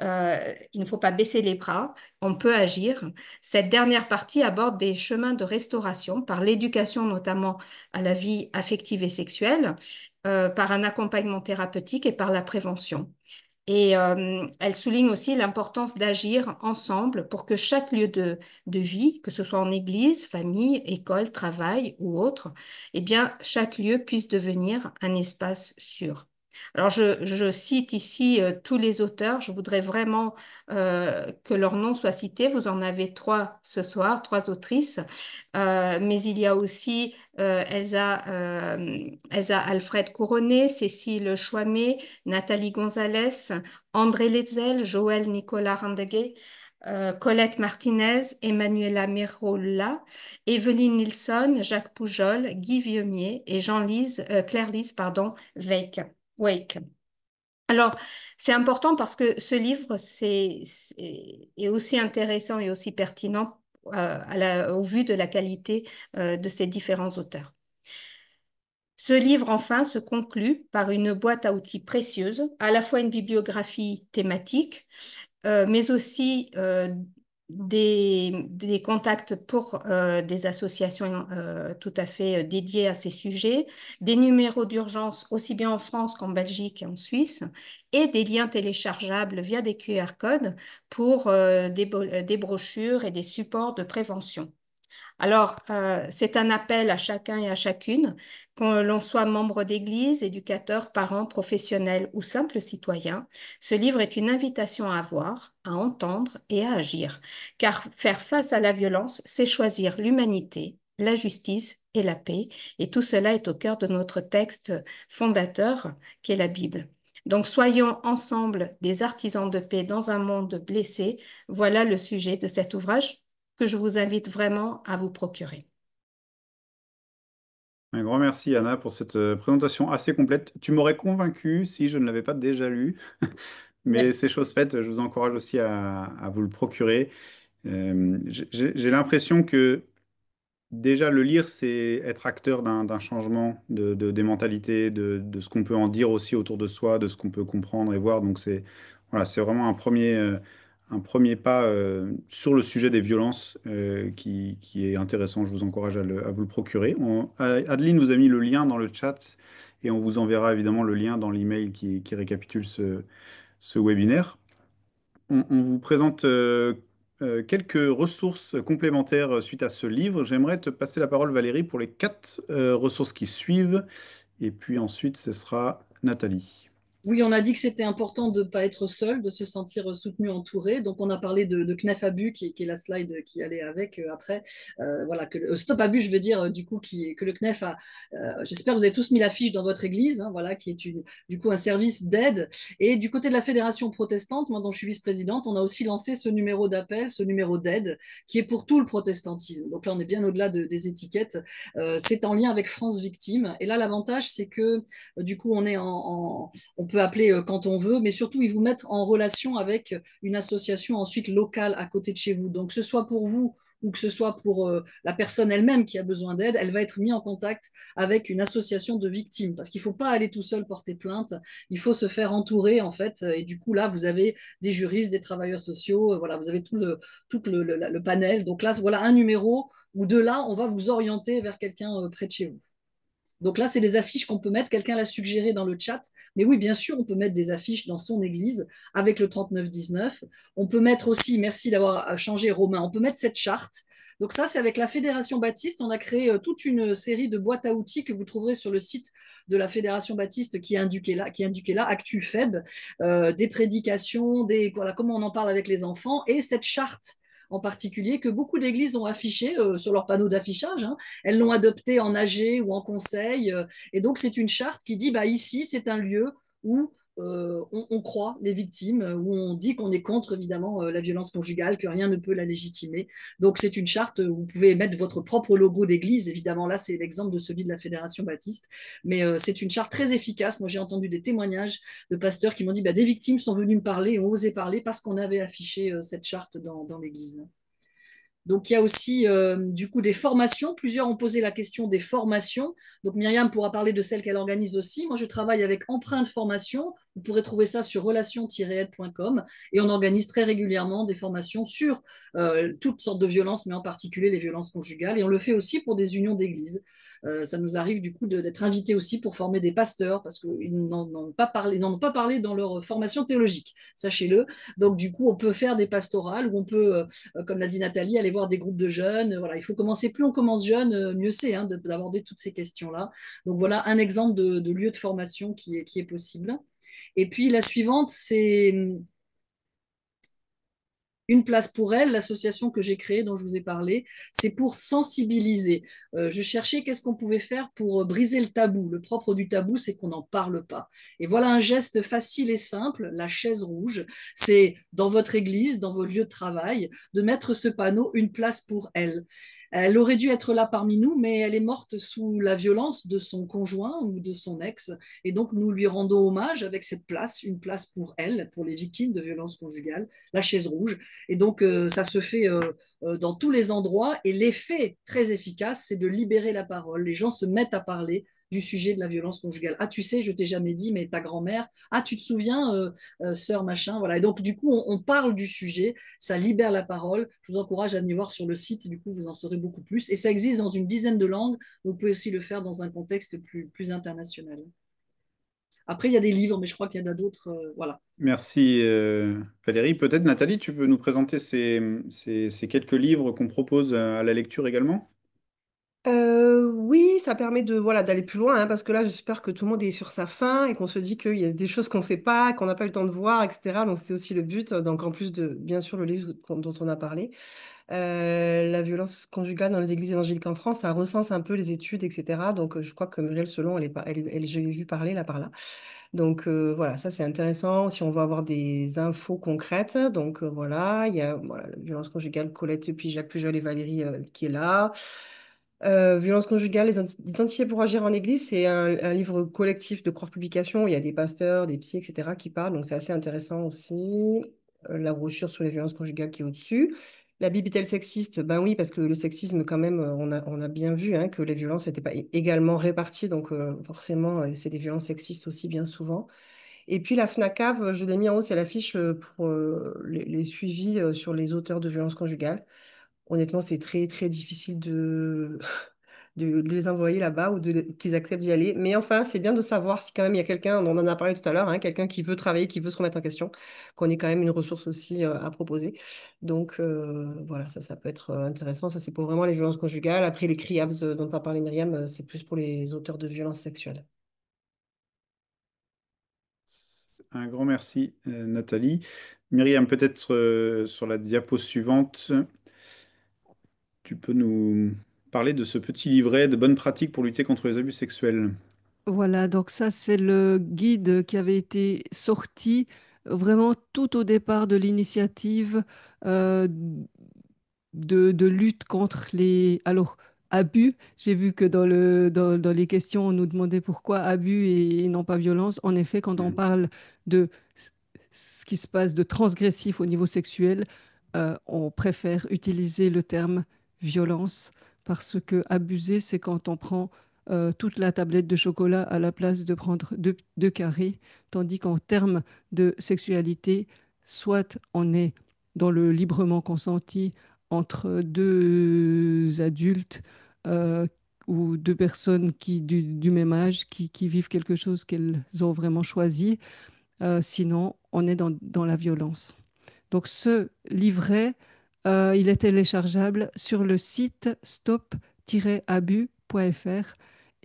Il ne faut pas baisser les bras, on peut agir. Cette dernière partie aborde des chemins de restauration par l'éducation notamment à la vie affective et sexuelle, par un accompagnement thérapeutique et par la prévention. Et elle souligne aussi l'importance d'agir ensemble pour que chaque lieu de vie, que ce soit en église, famille, école, travail ou autre, eh bien, chaque lieu puisse devenir un espace sûr. Alors, je cite ici tous les auteurs. Je voudrais vraiment que leurs noms soient cités. Vous en avez trois ce soir, trois autrices. Mais il y a aussi Elsa Alfred Couronné, Cécile Chouamé, Nathalie Gonzalez, André Letzel, Joël Nicolas Randeguet, Colette Martinez, Emmanuela Merola, Evelyne Nilsson, Jacques Poujol, Guy Vieumier et Claire-Lise Wake. Alors, c'est important parce que ce livre est aussi intéressant et aussi pertinent au vu de la qualité de ces différents auteurs. Ce livre, enfin, se conclut par une boîte à outils précieuse, à la fois une bibliographie thématique, mais aussi des contacts pour des associations tout à fait dédiées à ces sujets, des numéros d'urgence aussi bien en France qu'en Belgique et en Suisse, et des liens téléchargeables via des QR codes pour des brochures et des supports de prévention. Alors, c'est un appel à chacun et à chacune, qu'on l'on soit membre d'église, éducateur, parent, professionnel ou simple citoyen. Ce livre est une invitation à voir, à entendre et à agir, car faire face à la violence, c'est choisir l'humanité, la justice et la paix, et tout cela est au cœur de notre texte fondateur, qui est la Bible. Donc, soyons ensemble des artisans de paix dans un monde blessé. Voilà le sujet de cet ouvrage que je vous invite vraiment à vous procurer. Un grand merci, Anna, pour cette présentation assez complète. Tu m'aurais convaincu si je ne l'avais pas déjà lu. mais Merci. c'est chose faite. Je vous encourage aussi à vous le procurer. J'ai l'impression que déjà, le lire, c'est être acteur d'un changement des mentalités, de ce qu'on peut en dire aussi autour de soi, de ce qu'on peut comprendre et voir. Donc, voilà, c'est vraiment un premier pas sur le sujet des violences qui est intéressant. Je vous encourage à vous le procurer. Adeline vous a mis le lien dans le chat et on vous enverra évidemment le lien dans l'email qui récapitule ce webinaire. On vous présente quelques ressources complémentaires suite à ce livre. J'aimerais te passer la parole, Valérie, pour les quatre ressources qui suivent. Et puis ensuite, ce sera Nathalie. Oui, on a dit que c'était important de ne pas être seul, de se sentir soutenu, entouré. Donc, on a parlé de Knef Abus, qui est la slide qui allait avec après. Voilà, Stop Abus, je veux dire, du coup, que le Knef a. J'espère que vous avez tous mis l'affiche dans votre église, hein, voilà, qui est du coup un service d'aide. Et du côté de la Fédération protestante, moi, dont je suis vice-présidente, on a aussi lancé ce numéro d'appel, ce numéro d'aide, qui est pour tout le protestantisme. Donc là, on est bien au-delà des étiquettes. C'est en lien avec France Victime. Et là, l'avantage, c'est que du coup, on peut appeler quand on veut, mais surtout, ils vous mettent en relation avec une association ensuite locale à côté de chez vous. Donc, que ce soit pour vous ou que ce soit pour la personne elle-même qui a besoin d'aide, elle va être mise en contact avec une association de victimes. Parce qu'il ne faut pas aller tout seul porter plainte, il faut se faire entourer, en fait. Et du coup, là, vous avez des juristes, des travailleurs sociaux, voilà, vous avez tout le panel. Donc là, voilà un numéro où de là, on va vous orienter vers quelqu'un près de chez vous. Donc là, c'est des affiches qu'on peut mettre. Quelqu'un l'a suggéré dans le chat. Mais oui, bien sûr, on peut mettre des affiches dans son église avec le 3919. On peut mettre aussi, merci d'avoir changé Romain, on peut mettre cette charte. Donc ça, c'est avec la Fédération Baptiste. On a créé toute une série de boîtes à outils que vous trouverez sur le site de la Fédération Baptiste qui est indiqué là, ActuFeb, des prédications, voilà, comment on en parle avec les enfants, et cette charte en particulier que beaucoup d'églises ont affiché sur leur panneau d'affichage, hein. Elles l'ont adopté en AG ou en conseil. Et donc, c'est une charte qui dit, bah, ici, c'est un lieu où on croit les victimes, où on dit qu'on est contre, évidemment, la violence conjugale, que rien ne peut la légitimer. Donc, c'est une charte où vous pouvez mettre votre propre logo d'église. Évidemment, là, c'est l'exemple de celui de la Fédération Baptiste. Mais c'est une charte très efficace. Moi, j'ai entendu des témoignages de pasteurs qui m'ont dit, bah, des victimes sont venues me parler, ont osé parler parce qu'on avait affiché cette charte dans l'église. Donc, il y a aussi du coup des formations. Plusieurs ont posé la question des formations. Donc, Myriam pourra parler de celles qu'elle organise aussi. Moi, je travaille avec Empreinte Formation. Vous pourrez trouver ça sur relation-aide.com. Et on organise très régulièrement des formations sur toutes sortes de violences, mais en particulier les violences conjugales. Et on le fait aussi pour des unions d'église. Ça nous arrive du coup d'être invités aussi pour former des pasteurs parce qu'ils n'en ont pas parlé, ils n'en ont pas parlé dans leur formation théologique, sachez-le. Donc, du coup, on peut faire des pastorales où on peut comme l'a dit Nathalie, aller voir des groupes de jeunes. Voilà, il faut commencer, plus on commence jeune, mieux c'est hein, d'aborder toutes ces questions-là. Donc voilà un exemple de lieu de formation qui est possible. Et puis la suivante, c'est une place pour elle, l'association que j'ai créée, dont je vous ai parlé, c'est pour sensibiliser. Je cherchais qu'est-ce qu'on pouvait faire pour briser le tabou. Le propre du tabou, c'est qu'on n'en parle pas. Et voilà un geste facile et simple, la chaise rouge. C'est dans votre église, dans vos lieux de travail, de mettre ce panneau, une place pour elle. Elle aurait dû être là parmi nous, mais elle est morte sous la violence de son conjoint ou de son ex. Et donc, nous lui rendons hommage avec cette place, une place pour elle, pour les victimes de violences conjugales, la chaise rouge. Et donc, ça se fait dans tous les endroits. Et l'effet très efficace, c'est de libérer la parole. Les gens se mettent à parler du sujet de la violence conjugale. Ah, tu sais, je t'ai jamais dit, mais ta grand-mère. Ah, tu te souviens, sœur machin. Voilà. Et donc, du coup, on parle du sujet. Ça libère la parole. Je vous encourage à venir voir sur le site. Du coup, vous en saurez beaucoup plus. Et ça existe dans une dizaine de langues. Vous pouvez aussi le faire dans un contexte plus international. Après, il y a des livres, mais je crois qu'il y en a d'autres. Voilà. Merci Valérie. Peut-être Nathalie, tu peux nous présenter ces quelques livres qu'on propose à la lecture également? Oui, ça permet de voilà d'aller plus loin, hein, parce que là, j'espère que tout le monde est sur sa faim et qu'on se dit qu'il y a des choses qu'on ne sait pas, qu'on n'a pas eu le temps de voir, etc. Donc, c'est aussi le but. Donc, en plus de, bien sûr, le livre dont on a parlé, la violence conjugale dans les églises évangéliques en France, ça recense un peu les études, etc. Donc, je crois que Muriel Selon, je l'ai vu parler là par là. Donc, voilà, ça, c'est intéressant si on veut avoir des infos concrètes. Donc, voilà, il y a voilà, la violence conjugale, Colette, puis Jacques Pujol et Valérie qui est là. Violence conjugale, identifier pour agir en Église, c'est un livre collectif de Croix Publications. Il y a des pasteurs, des psys, etc. qui parlent, donc c'est assez intéressant aussi. La brochure sur les violences conjugales qui est au-dessus. La Bible est-elle sexiste? Ben oui, parce que le sexisme, quand même, on a bien vu hein, que les violences n'étaient pas également réparties, donc forcément, c'est des violences sexistes aussi bien souvent. Et puis la FNACAV, je l'ai mis en haut, c'est l'affiche pour les suivis sur les auteurs de violences conjugales. Honnêtement, c'est très, très difficile de les envoyer là-bas ou qu'ils acceptent d'y aller. Mais enfin, c'est bien de savoir si quand même il y a quelqu'un, on en a parlé tout à l'heure, hein, quelqu'un qui veut travailler, qui veut se remettre en question, qu'on ait quand même une ressource aussi à proposer. Donc voilà, ça peut être intéressant. Ça, c'est pour vraiment les violences conjugales. Après, les CRIAVS dont a parlé Myriam, c'est plus pour les auteurs de violences sexuelles. Un grand merci, Nathalie. Myriam, peut-être sur la diapo suivante, tu peux nous parler de ce petit livret de bonnes pratiques pour lutter contre les abus sexuels. Voilà, donc ça, c'est le guide qui avait été sorti vraiment tout au départ de l'initiative euh, de lutte contre les abus. J'ai vu que dans les questions, on nous demandait pourquoi abus et non pas violence. En effet, quand on Mm. parle de ce qui se passe de transgressif au niveau sexuel, on préfère utiliser le terme violence parce que abuser, c'est quand on prend toute la tablette de chocolat à la place de prendre deux carrés, tandis qu'en termes de sexualité, soit on est dans le librement consenti entre deux adultes euh, ou deux personnes du même âge qui vivent quelque chose qu'elles ont vraiment choisi. Sinon, on est dans la violence. Donc, ce livret, il est téléchargeable sur le site stop-abus.fr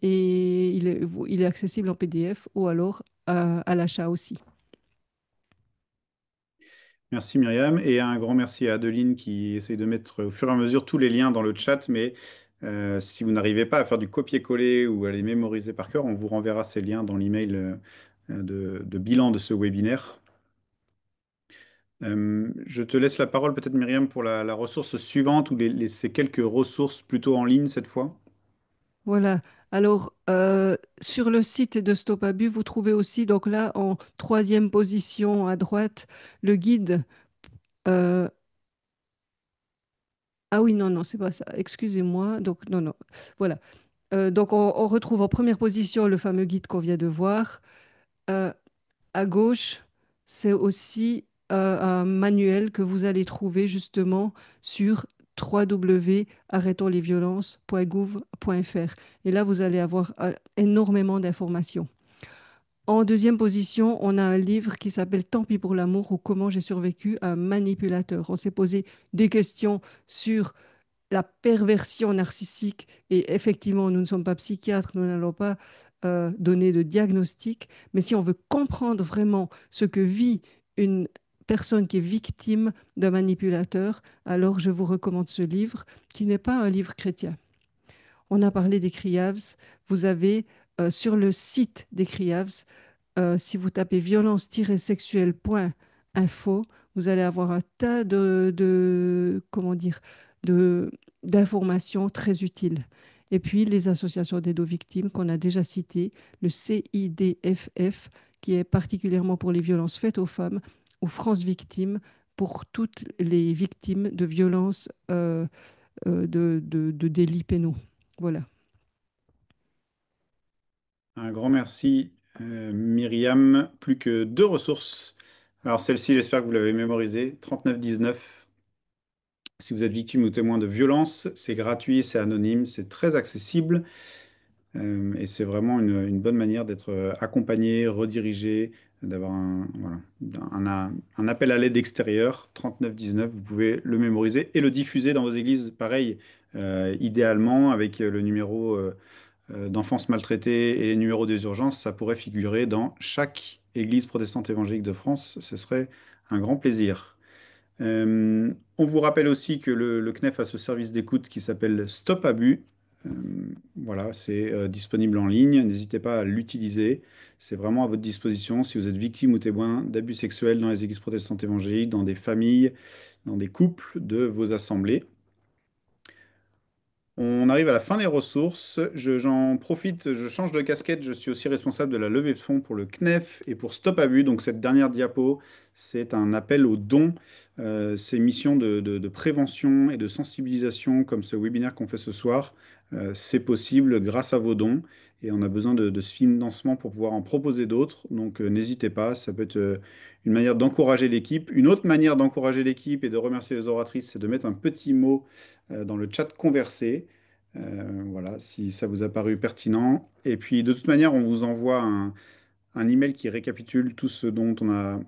et il est accessible en PDF ou alors à l'achat aussi. Merci Myriam et un grand merci à Adeline qui essaye de mettre au fur et à mesure tous les liens dans le chat, mais si vous n'arrivez pas à faire du copier-coller ou à les mémoriser par cœur, on vous renverra ces liens dans l'email de bilan de ce webinaire. Je te laisse la parole peut-être Myriam pour la ressource suivante ou ces quelques ressources plutôt en ligne cette fois. Voilà. Alors, sur le site de Stop Abus, vous trouvez aussi, donc là, en troisième position à droite, le guide. euh, ah oui, non, non, c'est pas ça. Excusez-moi. Donc, non, non. Voilà. Donc, on retrouve en première position le fameux guide qu'on vient de voir. Euh, à gauche, c'est aussi un manuel que vous allez trouver justement sur www.arrêtonslesviolences.gouv.fr. Et là, vous allez avoir énormément d'informations. En deuxième position, on a un livre qui s'appelle Tant pis pour l'amour ou Comment j'ai survécu à un manipulateur. On s'est posé des questions sur la perversion narcissique. Et effectivement, nous ne sommes pas psychiatres, nous n'allons pas donner de diagnostic, mais si on veut comprendre vraiment ce que vit une personne qui est victime d'un manipulateur, alors je vous recommande ce livre, qui n'est pas un livre chrétien. On a parlé des CRIAVS. Vous avez sur le site des CRIAVS, si vous tapez violence-sexuelle.info, vous allez avoir un tas comment dire, de, d'informations très utiles. Et puis les associations d'aide aux victimes qu'on a déjà citées, le CIDFF, qui est particulièrement pour les violences faites aux femmes, ou France Victimes, pour toutes les victimes de violences, de délits pénaux. Voilà. Un grand merci Myriam. Plus que deux ressources. Alors celle-ci, j'espère que vous l'avez mémorisée. 3919. Si vous êtes victime ou témoin de violence, c'est gratuit, c'est anonyme, c'est très accessible. Et c'est vraiment une bonne manière d'être accompagné, redirigé, d'avoir un appel à l'aide extérieure, 3919, vous pouvez le mémoriser et le diffuser dans vos églises, pareil, idéalement avec le numéro d'enfance maltraitée et les numéros des urgences, ça pourrait figurer dans chaque église protestante évangélique de France, ce serait un grand plaisir. On vous rappelle aussi que le CNEF a ce service d'écoute qui s'appelle Stop Abus. Euh, voilà, c'est disponible en ligne. N'hésitez pas à l'utiliser. C'est vraiment à votre disposition si vous êtes victime ou témoin d'abus sexuels dans les églises protestantes évangéliques, dans des familles, dans des couples de vos assemblées. On arrive à la fin des ressources. J'en profite, je change de casquette. Je suis aussi responsable de la levée de fonds pour le CNEF et pour Stop Abus. Donc cette dernière diapo, c'est un appel aux dons. C'est une mission de prévention et de sensibilisation comme ce webinaire qu'on fait ce soir. C'est possible grâce à vos dons et on a besoin de ce financement pour pouvoir en proposer d'autres. Donc n'hésitez pas, ça peut être une manière d'encourager l'équipe. Une autre manière d'encourager l'équipe et de remercier les oratrices, c'est de mettre un petit mot dans le chat conversé. Voilà, si ça vous a paru pertinent. Et puis, de toute manière, on vous envoie un email qui récapitule tout ce dont on a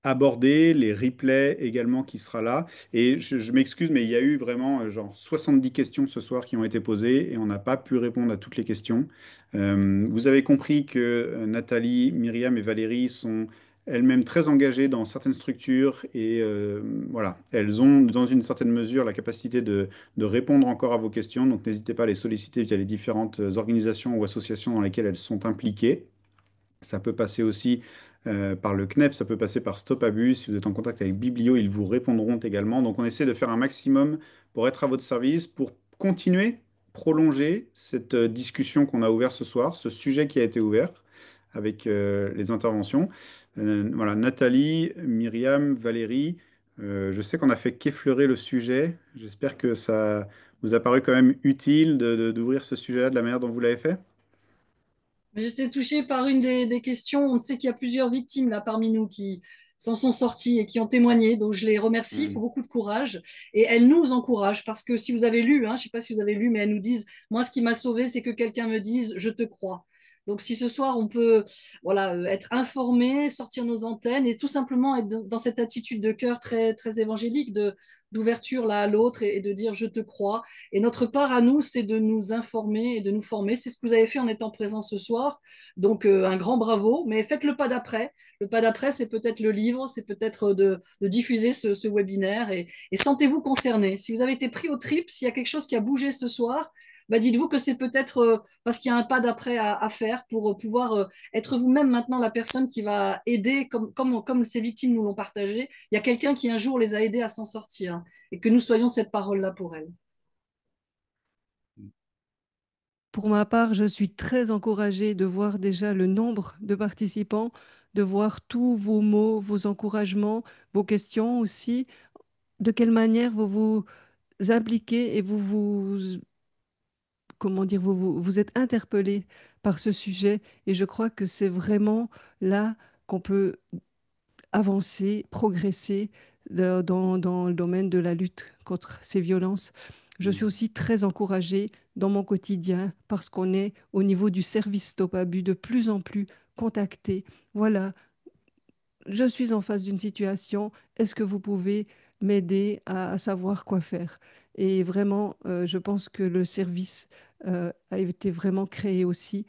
abordé, les replays également qui sera là. Et je m'excuse, mais il y a eu vraiment genre 70 questions ce soir qui ont été posées et on n'a pas pu répondre à toutes les questions. Vous avez compris que Nathalie, Myriam et Valérie sont elles-mêmes très engagées dans certaines structures et voilà, elles ont dans une certaine mesure la capacité de répondre encore à vos questions. Donc n'hésitez pas à les solliciter via les différentes organisations ou associations dans lesquelles elles sont impliquées. Ça peut passer aussi par le CNEF, ça peut passer par Stop Abus. Si vous êtes en contact avec Biblio, ils vous répondront également. Donc on essaie de faire un maximum pour être à votre service, pour continuer, prolonger cette discussion qu'on a ouverte ce soir, ce sujet qui a été ouvert avec les interventions. Voilà, Nathalie, Myriam, Valérie, je sais qu'on a fait qu'effleurer le sujet. J'espère que ça vous a paru quand même utile d'ouvrir ce sujet-là de la manière dont vous l'avez fait. J'étais touchée par une des questions. On sait qu'il y a plusieurs victimes là parmi nous qui s'en sont sorties et qui ont témoigné. Donc je les remercie. Il faut Mm. beaucoup de courage. Et elles nous encouragent parce que si vous avez lu, hein, je ne sais pas si vous avez lu, mais elles nous disent, moi ce qui m'a sauvée, c'est que quelqu'un me dise, je te crois. Donc si ce soir on peut voilà, être informé, sortir nos antennes et tout simplement être dans cette attitude de cœur très, très évangélique, d'ouverture l'un à l'autre et de dire je te crois. Et notre part à nous, c'est de nous informer et de nous former. C'est ce que vous avez fait en étant présent ce soir. Donc, un grand bravo. Mais faites le pas d'après. Le pas d'après, c'est peut-être le livre, c'est peut-être de diffuser ce webinaire et sentez-vous concerné. Si vous avez été pris au trip, s'il y a quelque chose qui a bougé ce soir, bah dites-vous que c'est peut-être parce qu'il y a un pas d'après à faire pour pouvoir être vous-même maintenant la personne qui va aider, comme ces victimes nous l'ont partagé. Il y a quelqu'un qui un jour les a aidés à s'en sortir et que nous soyons cette parole-là pour elles. Pour ma part, je suis très encouragée de voir déjà le nombre de participants, de voir tous vos mots, vos encouragements, vos questions aussi, de quelle manière vous vous impliquez et comment dire, vous êtes interpellés par ce sujet. Et je crois que c'est vraiment là qu'on peut avancer, progresser dans le domaine de la lutte contre ces violences. Je suis Mm. aussi très encouragée dans mon quotidien parce qu'on est au niveau du service Stop Abus de plus en plus contacté. Voilà, je suis en face d'une situation, est-ce que vous pouvez m'aider à savoir quoi faire? Et vraiment, je pense que le service a été vraiment créé aussi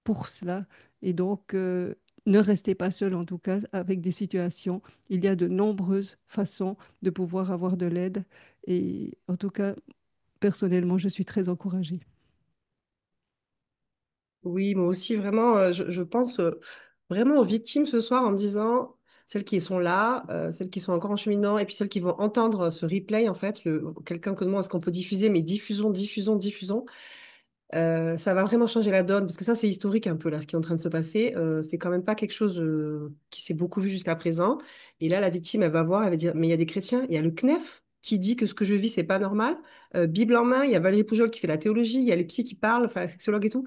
pour cela. Et donc, ne restez pas seul, en tout cas, avec des situations. Il y a de nombreuses façons de pouvoir avoir de l'aide. Et en tout cas, personnellement, je suis très encouragée. Oui, moi aussi, vraiment, je pense vraiment aux victimes ce soir en me disant, celles qui sont là, celles qui sont encore en cheminant, et puis celles qui vont entendre ce replay, en fait, quelqu'un que demande est-ce qu'on peut diffuser, mais diffusons, diffusons, diffusons. Ça va vraiment changer la donne, parce que ça, c'est historique un peu, là, ce qui est en train de se passer. C'est quand même pas quelque chose qui s'est beaucoup vu jusqu'à présent. Et là, la victime, elle va voir, elle va dire, mais il y a des chrétiens, il y a le CNEF qui dit que ce que je vis, c'est pas normal. Bible en main, il y a Valérie Poujol qui fait la théologie, il y a les psys qui parlent, enfin, la sexologue et tout.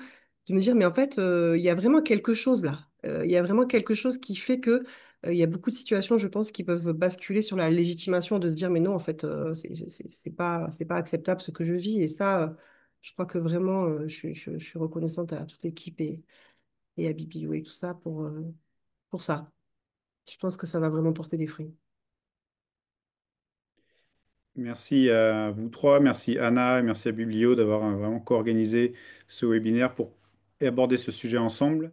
De me dire, mais en fait, il y a vraiment quelque chose là. Il y a vraiment quelque chose qui fait que il y a beaucoup de situations, je pense, qui peuvent basculer sur la légitimation de se dire, mais non, en fait, c'est pas acceptable ce que je vis. Et ça, je crois que vraiment, je suis reconnaissante à toute l'équipe et à Bibi et tout ça pour ça. Je pense que ça va vraiment porter des fruits. Merci à vous trois, merci Anna et merci à Biblio d'avoir vraiment co-organisé ce webinaire pour aborder ce sujet ensemble.